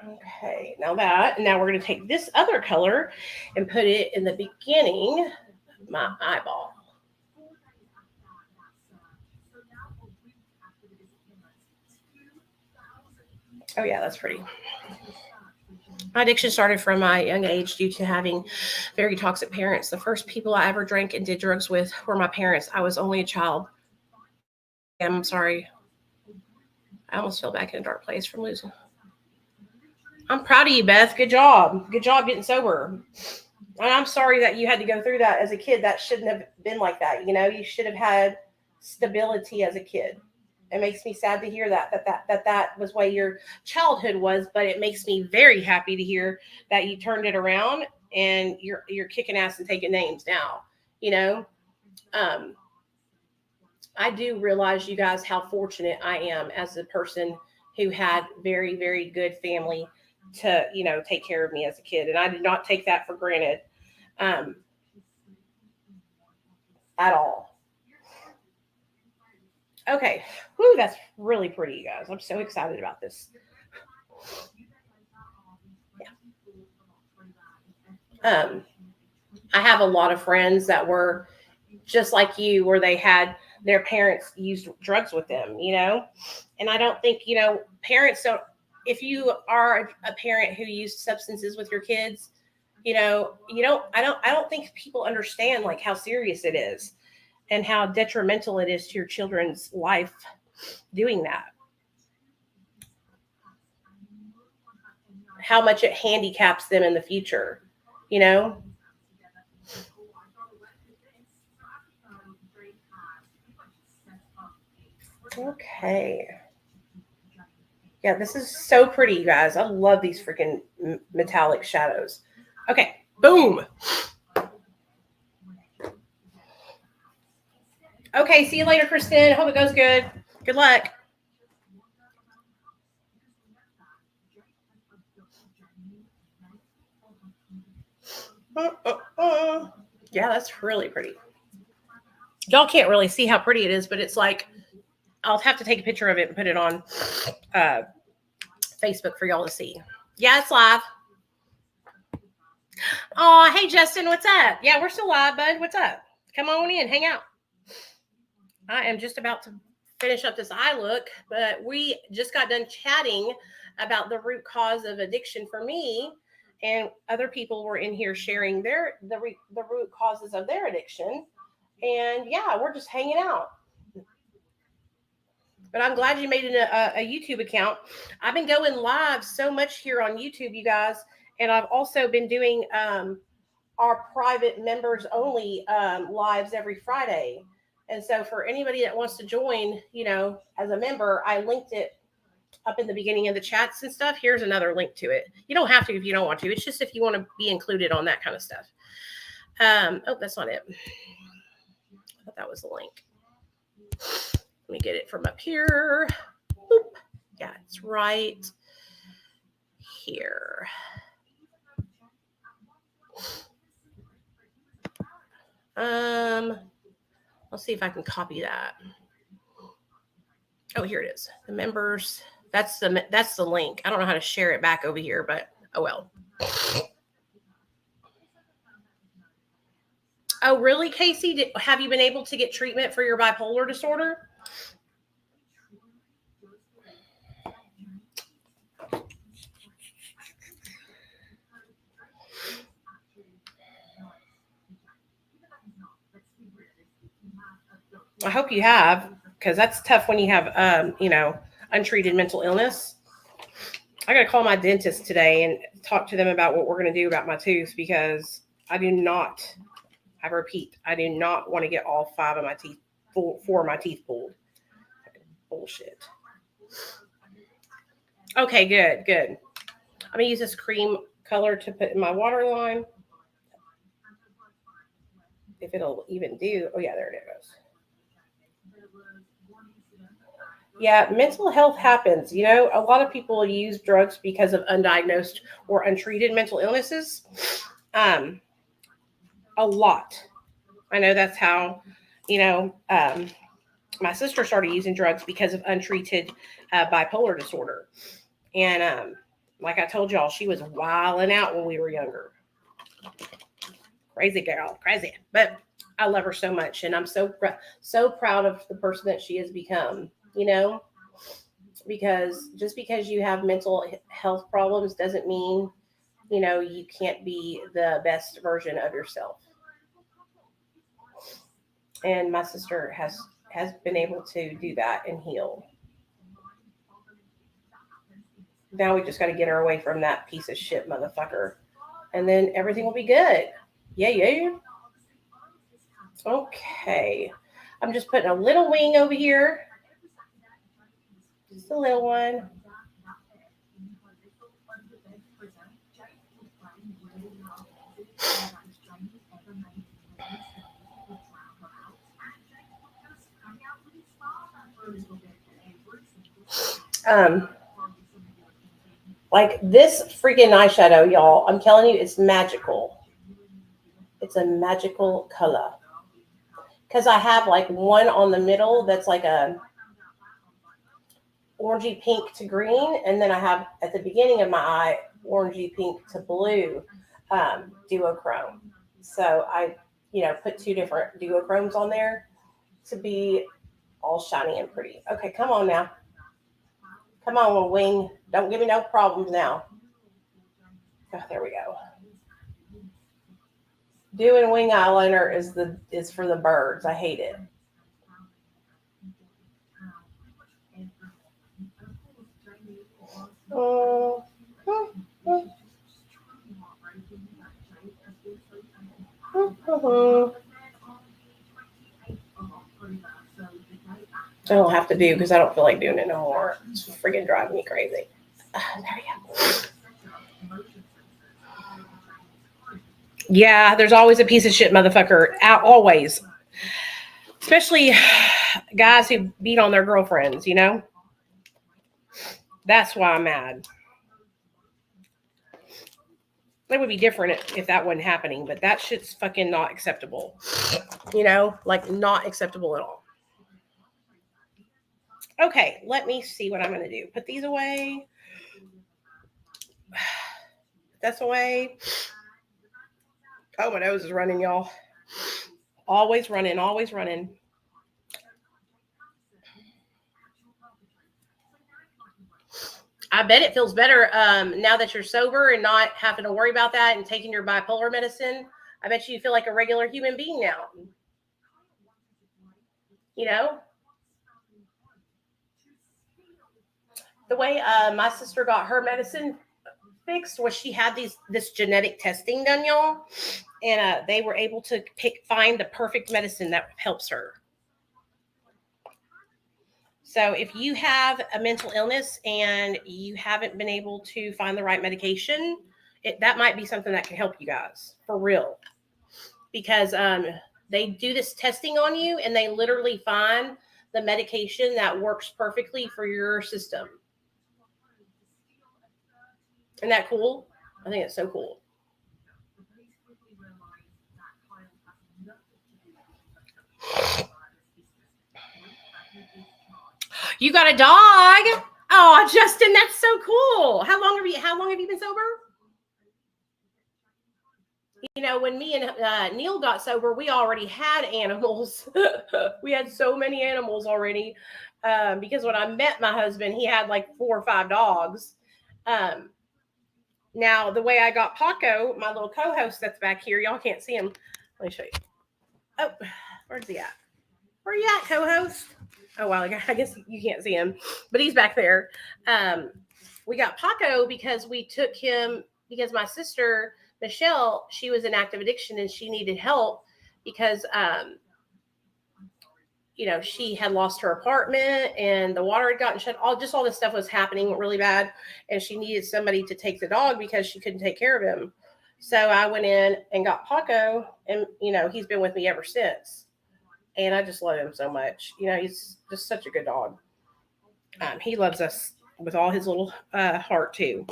Okay, now we're going to take this other color and put it in the beginning of my eyeball. Oh yeah, that's pretty. My addiction started from my young age due to having very toxic parents. The first people I ever drank and did drugs with were my parents. I was only a child. I'm sorry. I almost fell back in a dark place from losing. I'm proud of you, Beth. Good job. Good job getting sober. And I'm sorry that you had to go through that as a kid. That shouldn't have been like that. You know, you should have had stability as a kid. It makes me sad to hear that was what your childhood was, but it makes me very happy to hear that you turned it around and you're kicking ass and taking names now. You know, I do realize, you guys, how fortunate I am as a person who had very, very good family to, you know, take care of me as a kid. And I did not take that for granted at all. Okay. Whew, that's really pretty, you guys. I'm so excited about this. Yeah. I have a lot of friends that were just like you, where they had their parents used drugs with them, you know? And I don't think, you know, parents don't, if you are a parent who used substances with your kids, you know, I don't think people understand like how serious it is and how detrimental it is to your children's life doing that. How much it handicaps them in the future, you know? Okay. Yeah, this is so pretty, you guys. I love these freaking metallic shadows. Okay, boom. Okay, see you later, Kristen. Hope it goes good. Good luck. Yeah, that's really pretty. Y'all can't really see how pretty it is, but it's like, I'll have to take a picture of it and put it on Facebook for y'all to see. Yeah, it's live. Oh, hey, Justin, what's up? Yeah, we're still live, bud. What's up? Come on in, hang out. I am just about to finish up this eye look, but we just got done chatting about the root cause of addiction for me. and other people were in here sharing the root causes of their addiction. And yeah, we're just hanging out. But I'm glad you made a YouTube account. I've been going live so much here on YouTube, you guys, and I've also been doing our private members only lives every Friday. And so for anybody that wants to join, as a member, I linked it up in the beginning of the chats and stuff. Here's another link to it. You don't have to if you don't want to. It's just if you want to be included on that kind of stuff. Oh, that's not it. I thought that was the link. Let me get it from up here. Boop. Yeah, it's right here. Let's see if I can copy that. Oh, here it is. The members. That's the link. I don't know how to share it back over here, but oh well. Oh, really, Casey? Have you been able to get treatment for your bipolar disorder? I hope you have, because that's tough when you have, untreated mental illness. I got to call my dentist today and talk to them about what we're going to do about my tooth, because I repeat, I do not want to get all 4 of my teeth pulled. Bullshit. Okay, good. I'm going to use this cream color to put in my waterline. If it'll even do. Oh, yeah, there it goes. Yeah, mental health happens. A lot of people use drugs because of undiagnosed or untreated mental illnesses. A lot. I know that's how, my sister started using drugs because of untreated bipolar disorder. And like I told y'all, she was wilding out when we were younger. Crazy girl, crazy. But I love her so much, and I'm so proud of the person that she has become. Because just because you have mental health problems doesn't mean, you can't be the best version of yourself. And my sister has been able to do that and heal. Now we just got to get her away from that piece of shit motherfucker, and then everything will be good. Yeah. Okay. I'm just putting a little wing over here. Just a little one. Like this freaking eyeshadow, y'all. I'm telling you, it's magical. It's a magical color. Because I have like one on the middle that's like a orangey pink to green, and then I have at the beginning of my eye orangey pink to blue duochrome. So I put 2 different duochromes on there to be all shiny and pretty. Okay, come on now. Come on, wing. Don't give me no problems now. Oh, there we go. Doing wing eyeliner is for the birds. I hate it. I don't have to do because I don't feel like doing it no more. It's freaking driving me crazy. There you go. Yeah, there's always a piece of shit motherfucker. Always. Especially guys who beat on their girlfriends, That's why I'm mad. It would be different if that wasn't happening, but that shit's fucking not acceptable. Like not acceptable at all. Okay, let me see what I'm going to do. Put these away. That's away. Oh, my nose is running, y'all. Always running. I bet it feels better now that you're sober and not having to worry about that and taking your bipolar medicine. I bet you feel like a regular human being now. You know, the way my sister got her medicine fixed was she had this genetic testing done, y'all, and they were able to find the perfect medicine that helps her. So if you have a mental illness and you haven't been able to find the right medication, that might be something that can help you guys for real, because they do this testing on you and they literally find the medication that works perfectly for your system. Isn't that cool? I think it's so cool. You got a dog? Oh, Justin, that's so cool. How long have you been sober? You know, when me and Neil got sober, we already had animals. We had so many animals already. Because when I met my husband, he had like 4 or 5 dogs. Now, the way I got Paco, my little co-host that's back here, y'all can't see him. Let me show you. Oh, where's he at? Where you at, co-host? Oh, well, I guess you can't see him, but he's back there. We got Paco because we took him because my sister, Michelle, she was in active addiction and she needed help because, she had lost her apartment and the water had gotten shut. All this stuff was happening really bad. And she needed somebody to take the dog because she couldn't take care of him. So I went in and got Paco and, he's been with me ever since. And I just love him so much. He's just such a good dog. He loves us with all his little heart too.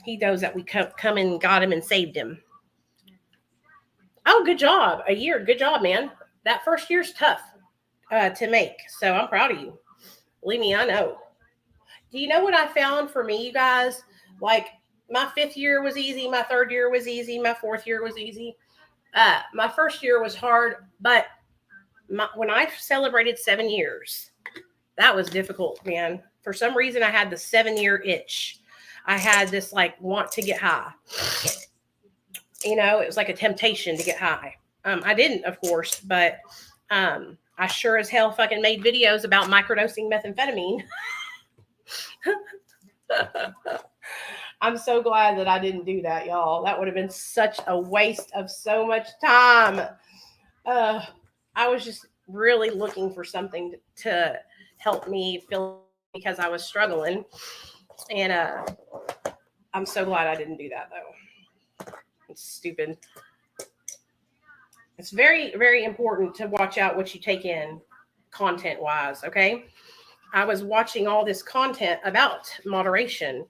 He knows that we come and got him and saved him. Oh, good job. A year. Good job, man. That first year's tough to make. So I'm proud of you. Believe me, I know. Do you know what I found for me, you guys? Like my 5th year was easy. My 3rd year was easy. My 4th year was easy. My first year was hard, but when I celebrated 7 years, that was difficult, man. For some reason, I had the 7-year itch. I had this want to get high. It was like a temptation to get high. I didn't, of course, but I sure as hell fucking made videos about microdosing methamphetamine. I'm so glad that I didn't do that, y'all. That would have been such a waste of so much time. I was just really looking for something to help me feel because I was struggling. And I'm so glad I didn't do that, though. It's stupid. It's very, very important to watch out what you take in content-wise, okay? I was watching all this content about moderation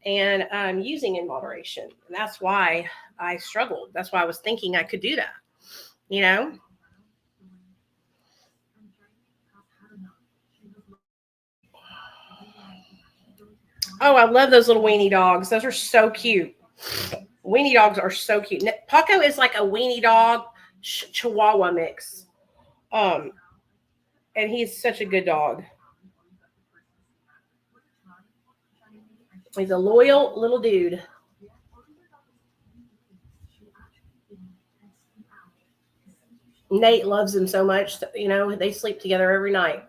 and using in moderation. And that's why I struggled. That's why I was thinking I could do that, Oh, I love those little weenie dogs. Those are so cute. Weenie dogs are so cute. Paco is like a weenie dog Chihuahua mix. And he's such a good dog. He's a loyal little dude. Nate loves him so much. They sleep together every night.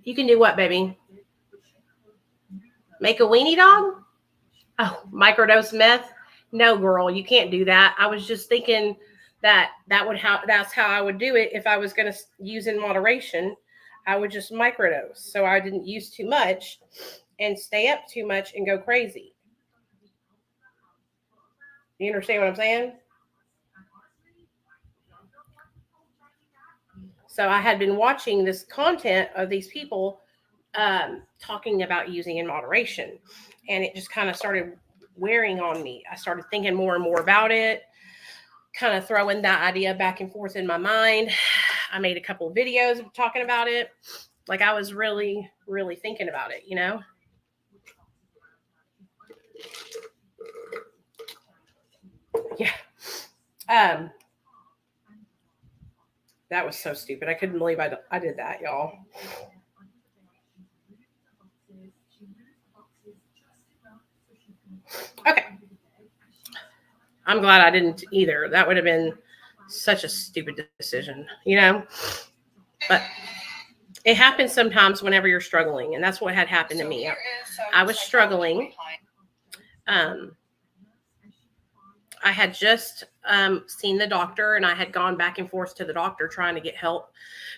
You can do what, baby? Make a weenie dog? Oh, microdose meth? No, girl, you can't do that. I was just thinking that's how I would do it if I was going to use in moderation. I would just microdose so I didn't use too much and stay up too much and go crazy. You understand what I'm saying? So I had been watching this content of these people talking about using in moderation, and it just kind of started wearing on me. I started thinking more and more about it, kind of throwing that idea back and forth in my mind. I made a couple of videos talking about it. Like I was really, really thinking about it, Yeah. That was so stupid. I couldn't believe I did that, y'all. I'm glad I didn't either. That would have been such a stupid decision, you know? But it happens sometimes whenever you're struggling, and that's what had happened to me. I was struggling. I had just seen the doctor, and I had gone back and forth to the doctor trying to get help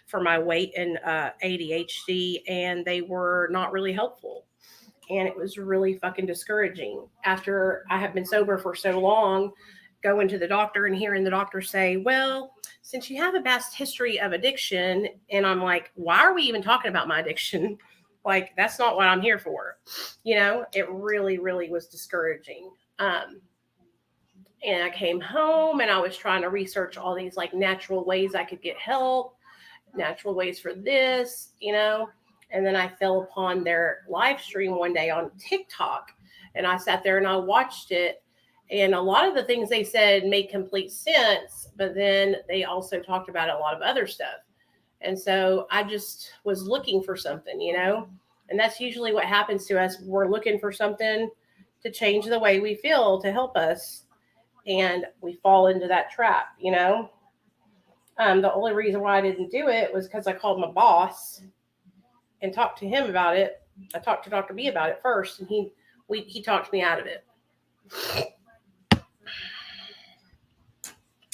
for my weight and ADHD, and they were not really helpful. And it was really fucking discouraging after I have been sober for so long, going to the doctor and hearing the doctor say, well, since you have a past history of addiction, and I'm like, why are we even talking about my addiction? Like, that's not what I'm here for. You know, it really, really was discouraging. And I came home and I was trying to research all these like natural ways I could get help, natural ways for this, you know. And then I fell upon their live stream one day on TikTok, and I sat there and I watched it. And a lot of the things they said made complete sense, but then they also talked about a lot of other stuff. And so I just was looking for something, you know, and that's usually what happens to us. We're looking for something to change the way we feel, to help us. And we fall into that trap, you know. The only reason why I didn't do it was because I called my boss and talked to him about it. I talked to Dr. B about it first, and he talked me out of it.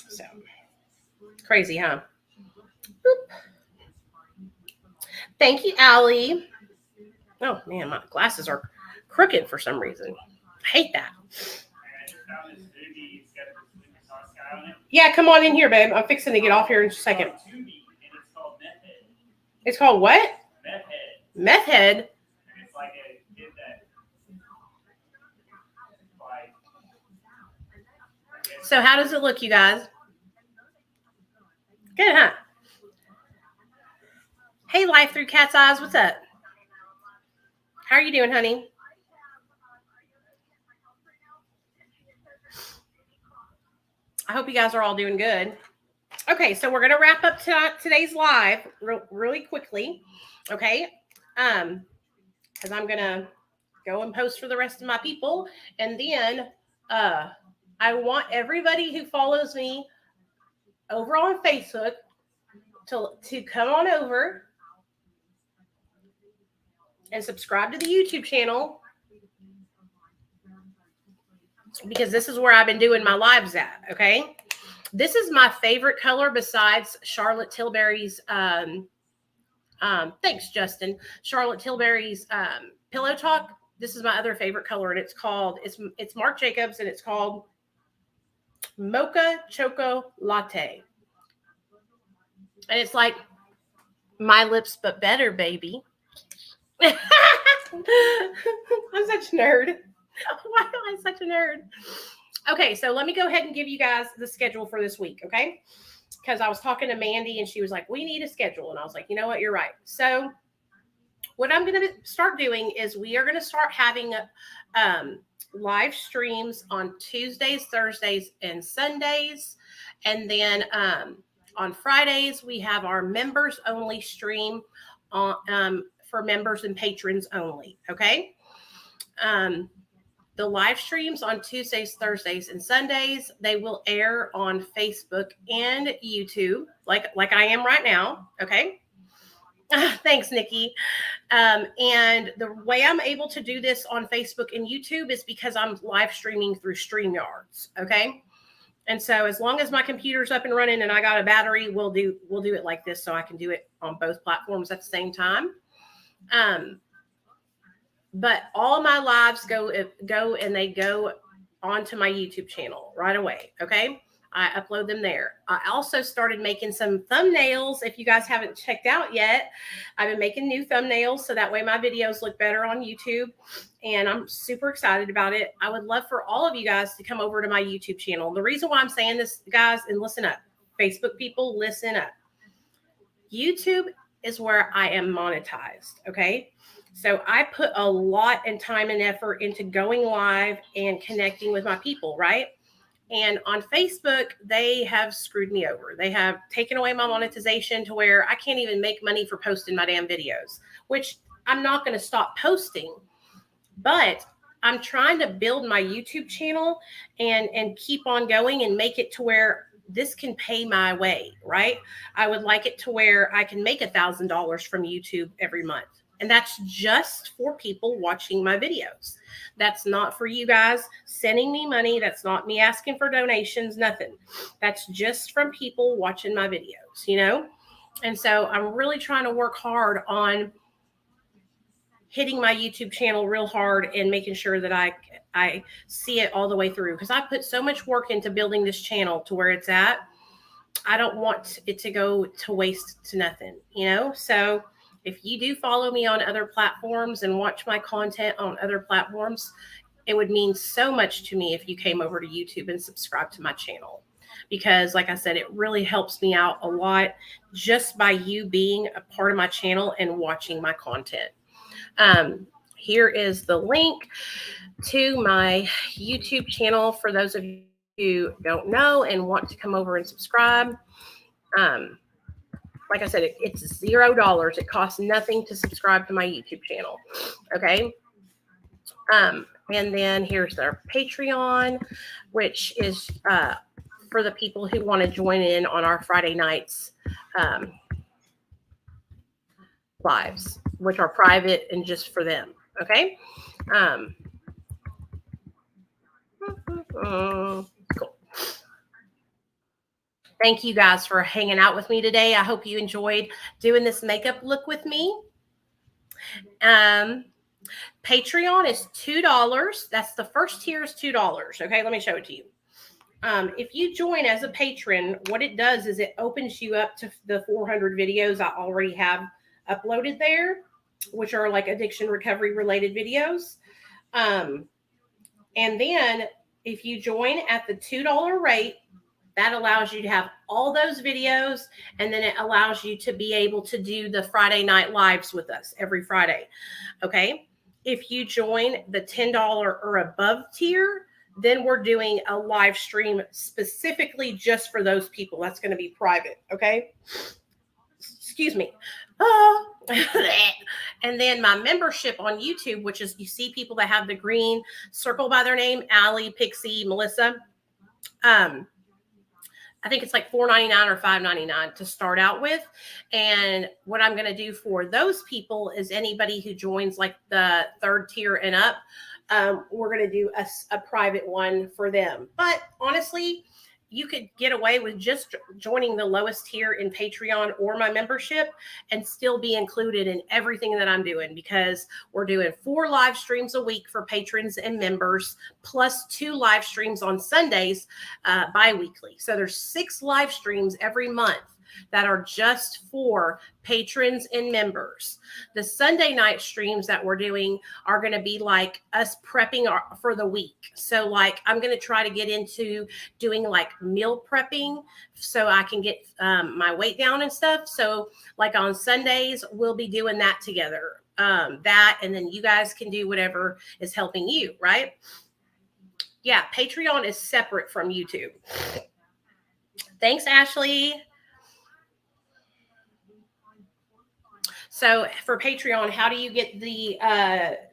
So crazy, huh? Boop. Thank you, Allie. Oh man, my glasses are crooked for some reason. I hate that. Yeah, come on in here, babe. I'm fixing to get off here in a second. It's called what? Meth head. It's like a kid that. So how does it look, you guys? Good, huh? Hey, Life Through Cat's Eyes, what's up? How are you doing, honey? I hope you guys are all doing good. Okay, so we're going to wrap up today's live really quickly, okay? Because I'm going to go and post for the rest of my people. And then I want everybody who follows me over on Facebook to come on over and subscribe to the YouTube channel, because this is where I've been doing my lives at, okay? This is my favorite color besides Charlotte Tilbury's, thanks, Justin. Charlotte Tilbury's Pillow Talk. This is my other favorite color, and it's Marc Jacobs, and it's called Mocha Choco Latte. And it's like my lips, but better, baby. I'm such a nerd. Why am I such a nerd? Okay, so let me go ahead and give you guys the schedule for this week, okay? Because I was talking to Mandy, and she was like, we need a schedule. And I was like, you know what? You're right. So what I'm going to start doing is we are going to start having live streams on Tuesdays, Thursdays, and Sundays. And then on Fridays, we have our members only stream for members and patrons only, okay? The live streams on Tuesdays, Thursdays, and Sundays, they will air on Facebook and YouTube, like I am right now, okay? Thanks, Nikki. And the way I'm able to do this on Facebook and YouTube is because I'm live streaming through StreamYards, okay? And so as long as my computer's up and running and I got a battery, we'll do it like this, so I can do it on both platforms at the same time. But all my lives go and they go onto my YouTube channel right away. Okay. I upload them there. I also started making some thumbnails. If you guys haven't checked out yet, I've been making new thumbnails so that way my videos look better on YouTube. And I'm super excited about it. I would love for all of you guys to come over to my YouTube channel. The reason why I'm saying this, guys, and listen up, Facebook people, listen up. YouTube is where I am monetized. Okay. So I put a lot and time and effort into going live and connecting with my people, right? And on Facebook, they have screwed me over. They have taken away my monetization to where I can't even make money for posting my damn videos, which I'm not going to stop posting. But I'm trying to build my YouTube channel and keep on going and make it to where this can pay my way, right? I would like it to where I can make $1,000 from YouTube every month. And that's just for people watching my videos. That's not for you guys sending me money. That's not me asking for donations, nothing. That's just from people watching my videos, you know? And so I'm really trying to work hard on hitting my YouTube channel real hard and making sure that I see it all the way through, because I put so much work into building this channel to where it's at. I don't want it to go to waste to nothing, you know? So if you do follow me on other platforms and watch my content on other platforms, it would mean so much to me if you came over to YouTube and subscribed to my channel. Because like I said, it really helps me out a lot just by you being a part of my channel and watching my content. Here is the link to my YouTube channel for those of you who don't know and want to come over and subscribe. Like I said, it's $0. It costs nothing to subscribe to my YouTube channel. Okay. And then here's their Patreon, which is for the people who want to join in on our Friday nights lives, which are private and just for them. Okay. Cool. Thank you guys for hanging out with me today. I hope you enjoyed doing this makeup look with me. Patreon is $2. That's the first tier is $2. Okay, let me show it to you. If you join as a patron, what it does is it opens you up to the 400 videos I already have uploaded there, which are like addiction recovery related videos. And then if you join at the $2 rate, that allows you to have all those videos, and then it allows you to be able to do the Friday night lives with us every Friday. Okay. If you join the $10 or above tier, then we're doing a live stream specifically just for those people. That's going to be private. Okay. Excuse me. And then my membership on YouTube, which is, you see people that have the green circle by their name, Allie, Pixie, Melissa. I think it's like $4.99 or $5.99 to start out with. And what I'm going to do for those people is anybody who joins like the 3rd tier and up, we're going to do a private one for them. But honestly, you could get away with just joining the lowest tier in Patreon or my membership and still be included in everything that I'm doing, because we're doing 4 live streams a week for patrons and members, plus 2 live streams on Sundays bi-weekly. So there's 6 live streams every month that are just for patrons and members. The Sunday night streams that we're doing are going to be like us prepping for the week. So like I'm going to try to get into doing like meal prepping so I can get my weight down and stuff. So like on Sundays, we'll be doing that together. That, and then you guys can do whatever is helping you, right? Yeah, Patreon is separate from YouTube. Thanks, Ashley. So for Patreon, how do you get the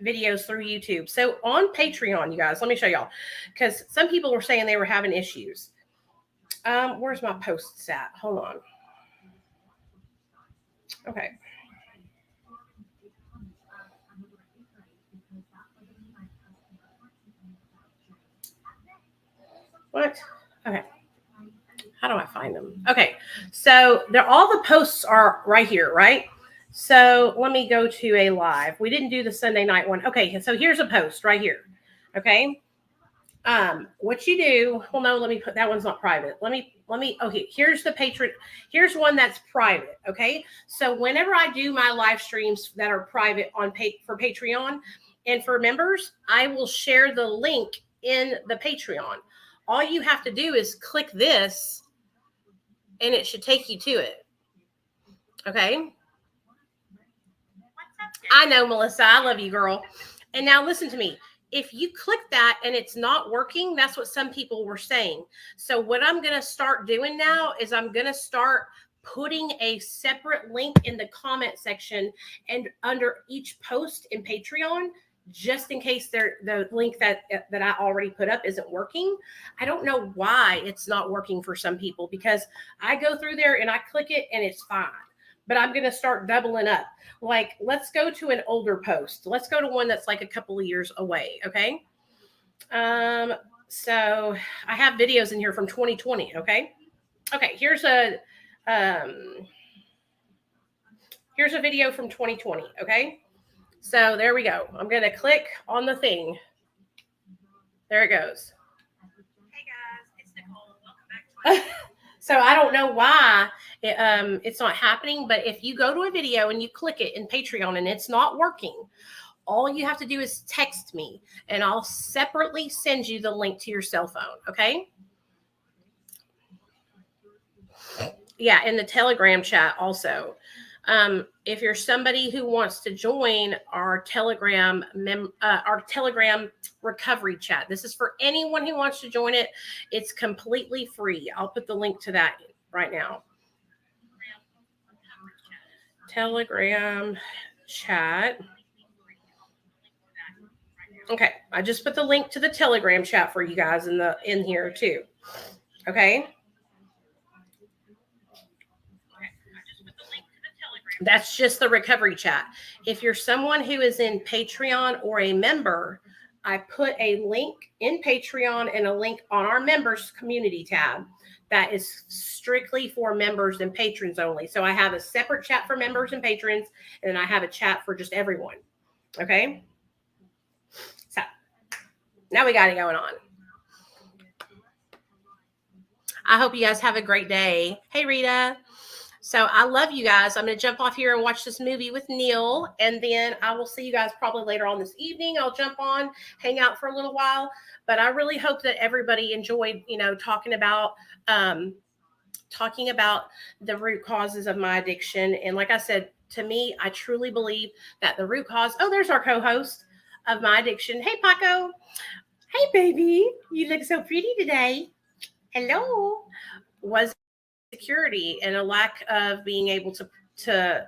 videos through YouTube? So on Patreon, you guys, let me show y'all, because some people were saying they were having issues. Where's my posts at? Hold on. Okay. What? Okay. How do I find them? Okay. So all the posts are right here, right? So let me go to a live. We didn't do the Sunday night one. Okay, so here's a post right here. Okay. What you do, well, no, let me put, that one's not private. Let me, okay, here's the patron. Here's one that's private. Okay. So whenever I do my live streams that are private for Patreon and for members, I will share the link in the Patreon. All you have to do is click this and it should take you to it. Okay. I know, Melissa. I love you, girl. And now listen to me. If you click that and it's not working, that's what some people were saying. So what I'm going to start doing now is I'm going to start putting a separate link in the comment section and under each post in Patreon, just in case the link that I already put up isn't working. I don't know why it's not working for some people, because I go through there and I click it and it's fine. But I'm going to start doubling up. Like, let's go to an older post. Let's go to one that's like a couple of years away. Okay. So I have videos in here from 2020. Okay. Okay. Here's a video from 2020. Okay. So there we go. I'm going to click on the thing. There it goes. Hey guys, it's Nicole. Welcome back to So I don't know why it's not happening, but if you go to a video and you click it in Patreon and it's not working, all you have to do is text me and I'll separately send you the link to your cell phone. Okay. Yeah. In the Telegram chat also. If you're somebody who wants to join our Telegram recovery chat, this is for anyone who wants to join it. It's completely free. I'll put the link to that right now. Telegram chat. Okay, I just put the link to the Telegram chat for you guys in here too. Okay. That's just the recovery chat. If you're someone who is in Patreon or a member, I put a link in Patreon and a link on our members community tab that is strictly for members and patrons only. So I have a separate chat for members and patrons, and I have a chat for just everyone. Okay. So now we got it going on. I hope you guys have a great day. Hey, Rita. So I love you guys. I'm going to jump off here and watch this movie with Neil. And then I will see you guys probably later on this evening. I'll jump on, hang out for a little while. But I really hope that everybody enjoyed, talking about the root causes of my addiction. And like I said, to me, I truly believe that the root cause, there's our co-host of my addiction. Hey, Paco. Hey, baby. You look so pretty today. Hello. Was insecurity and a lack of being able to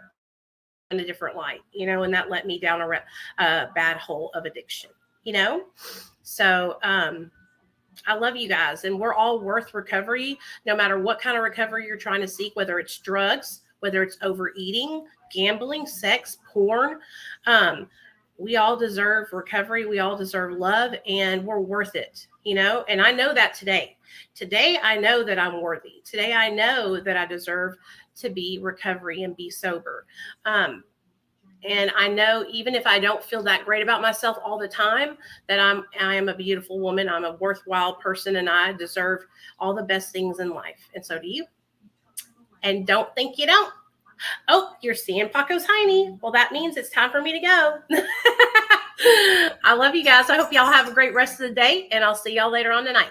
in a different light, and that let me down a bad hole of addiction, So I love you guys, and we're all worth recovery, no matter what kind of recovery you're trying to seek, whether it's drugs, whether it's overeating, gambling, sex, porn. We all deserve recovery. We all deserve love, and we're worth it, and I know that today. Today, I know that I'm worthy. Today, I know that I deserve to be recovery and be sober. And I know even if I don't feel that great about myself all the time, that I am a beautiful woman. I'm a worthwhile person, and I deserve all the best things in life. And so do you. And don't think you don't. Oh, you're seeing Paco's Heine. Well, that means it's time for me to go. I love you guys. I hope y'all have a great rest of the day, and I'll see y'all later on tonight.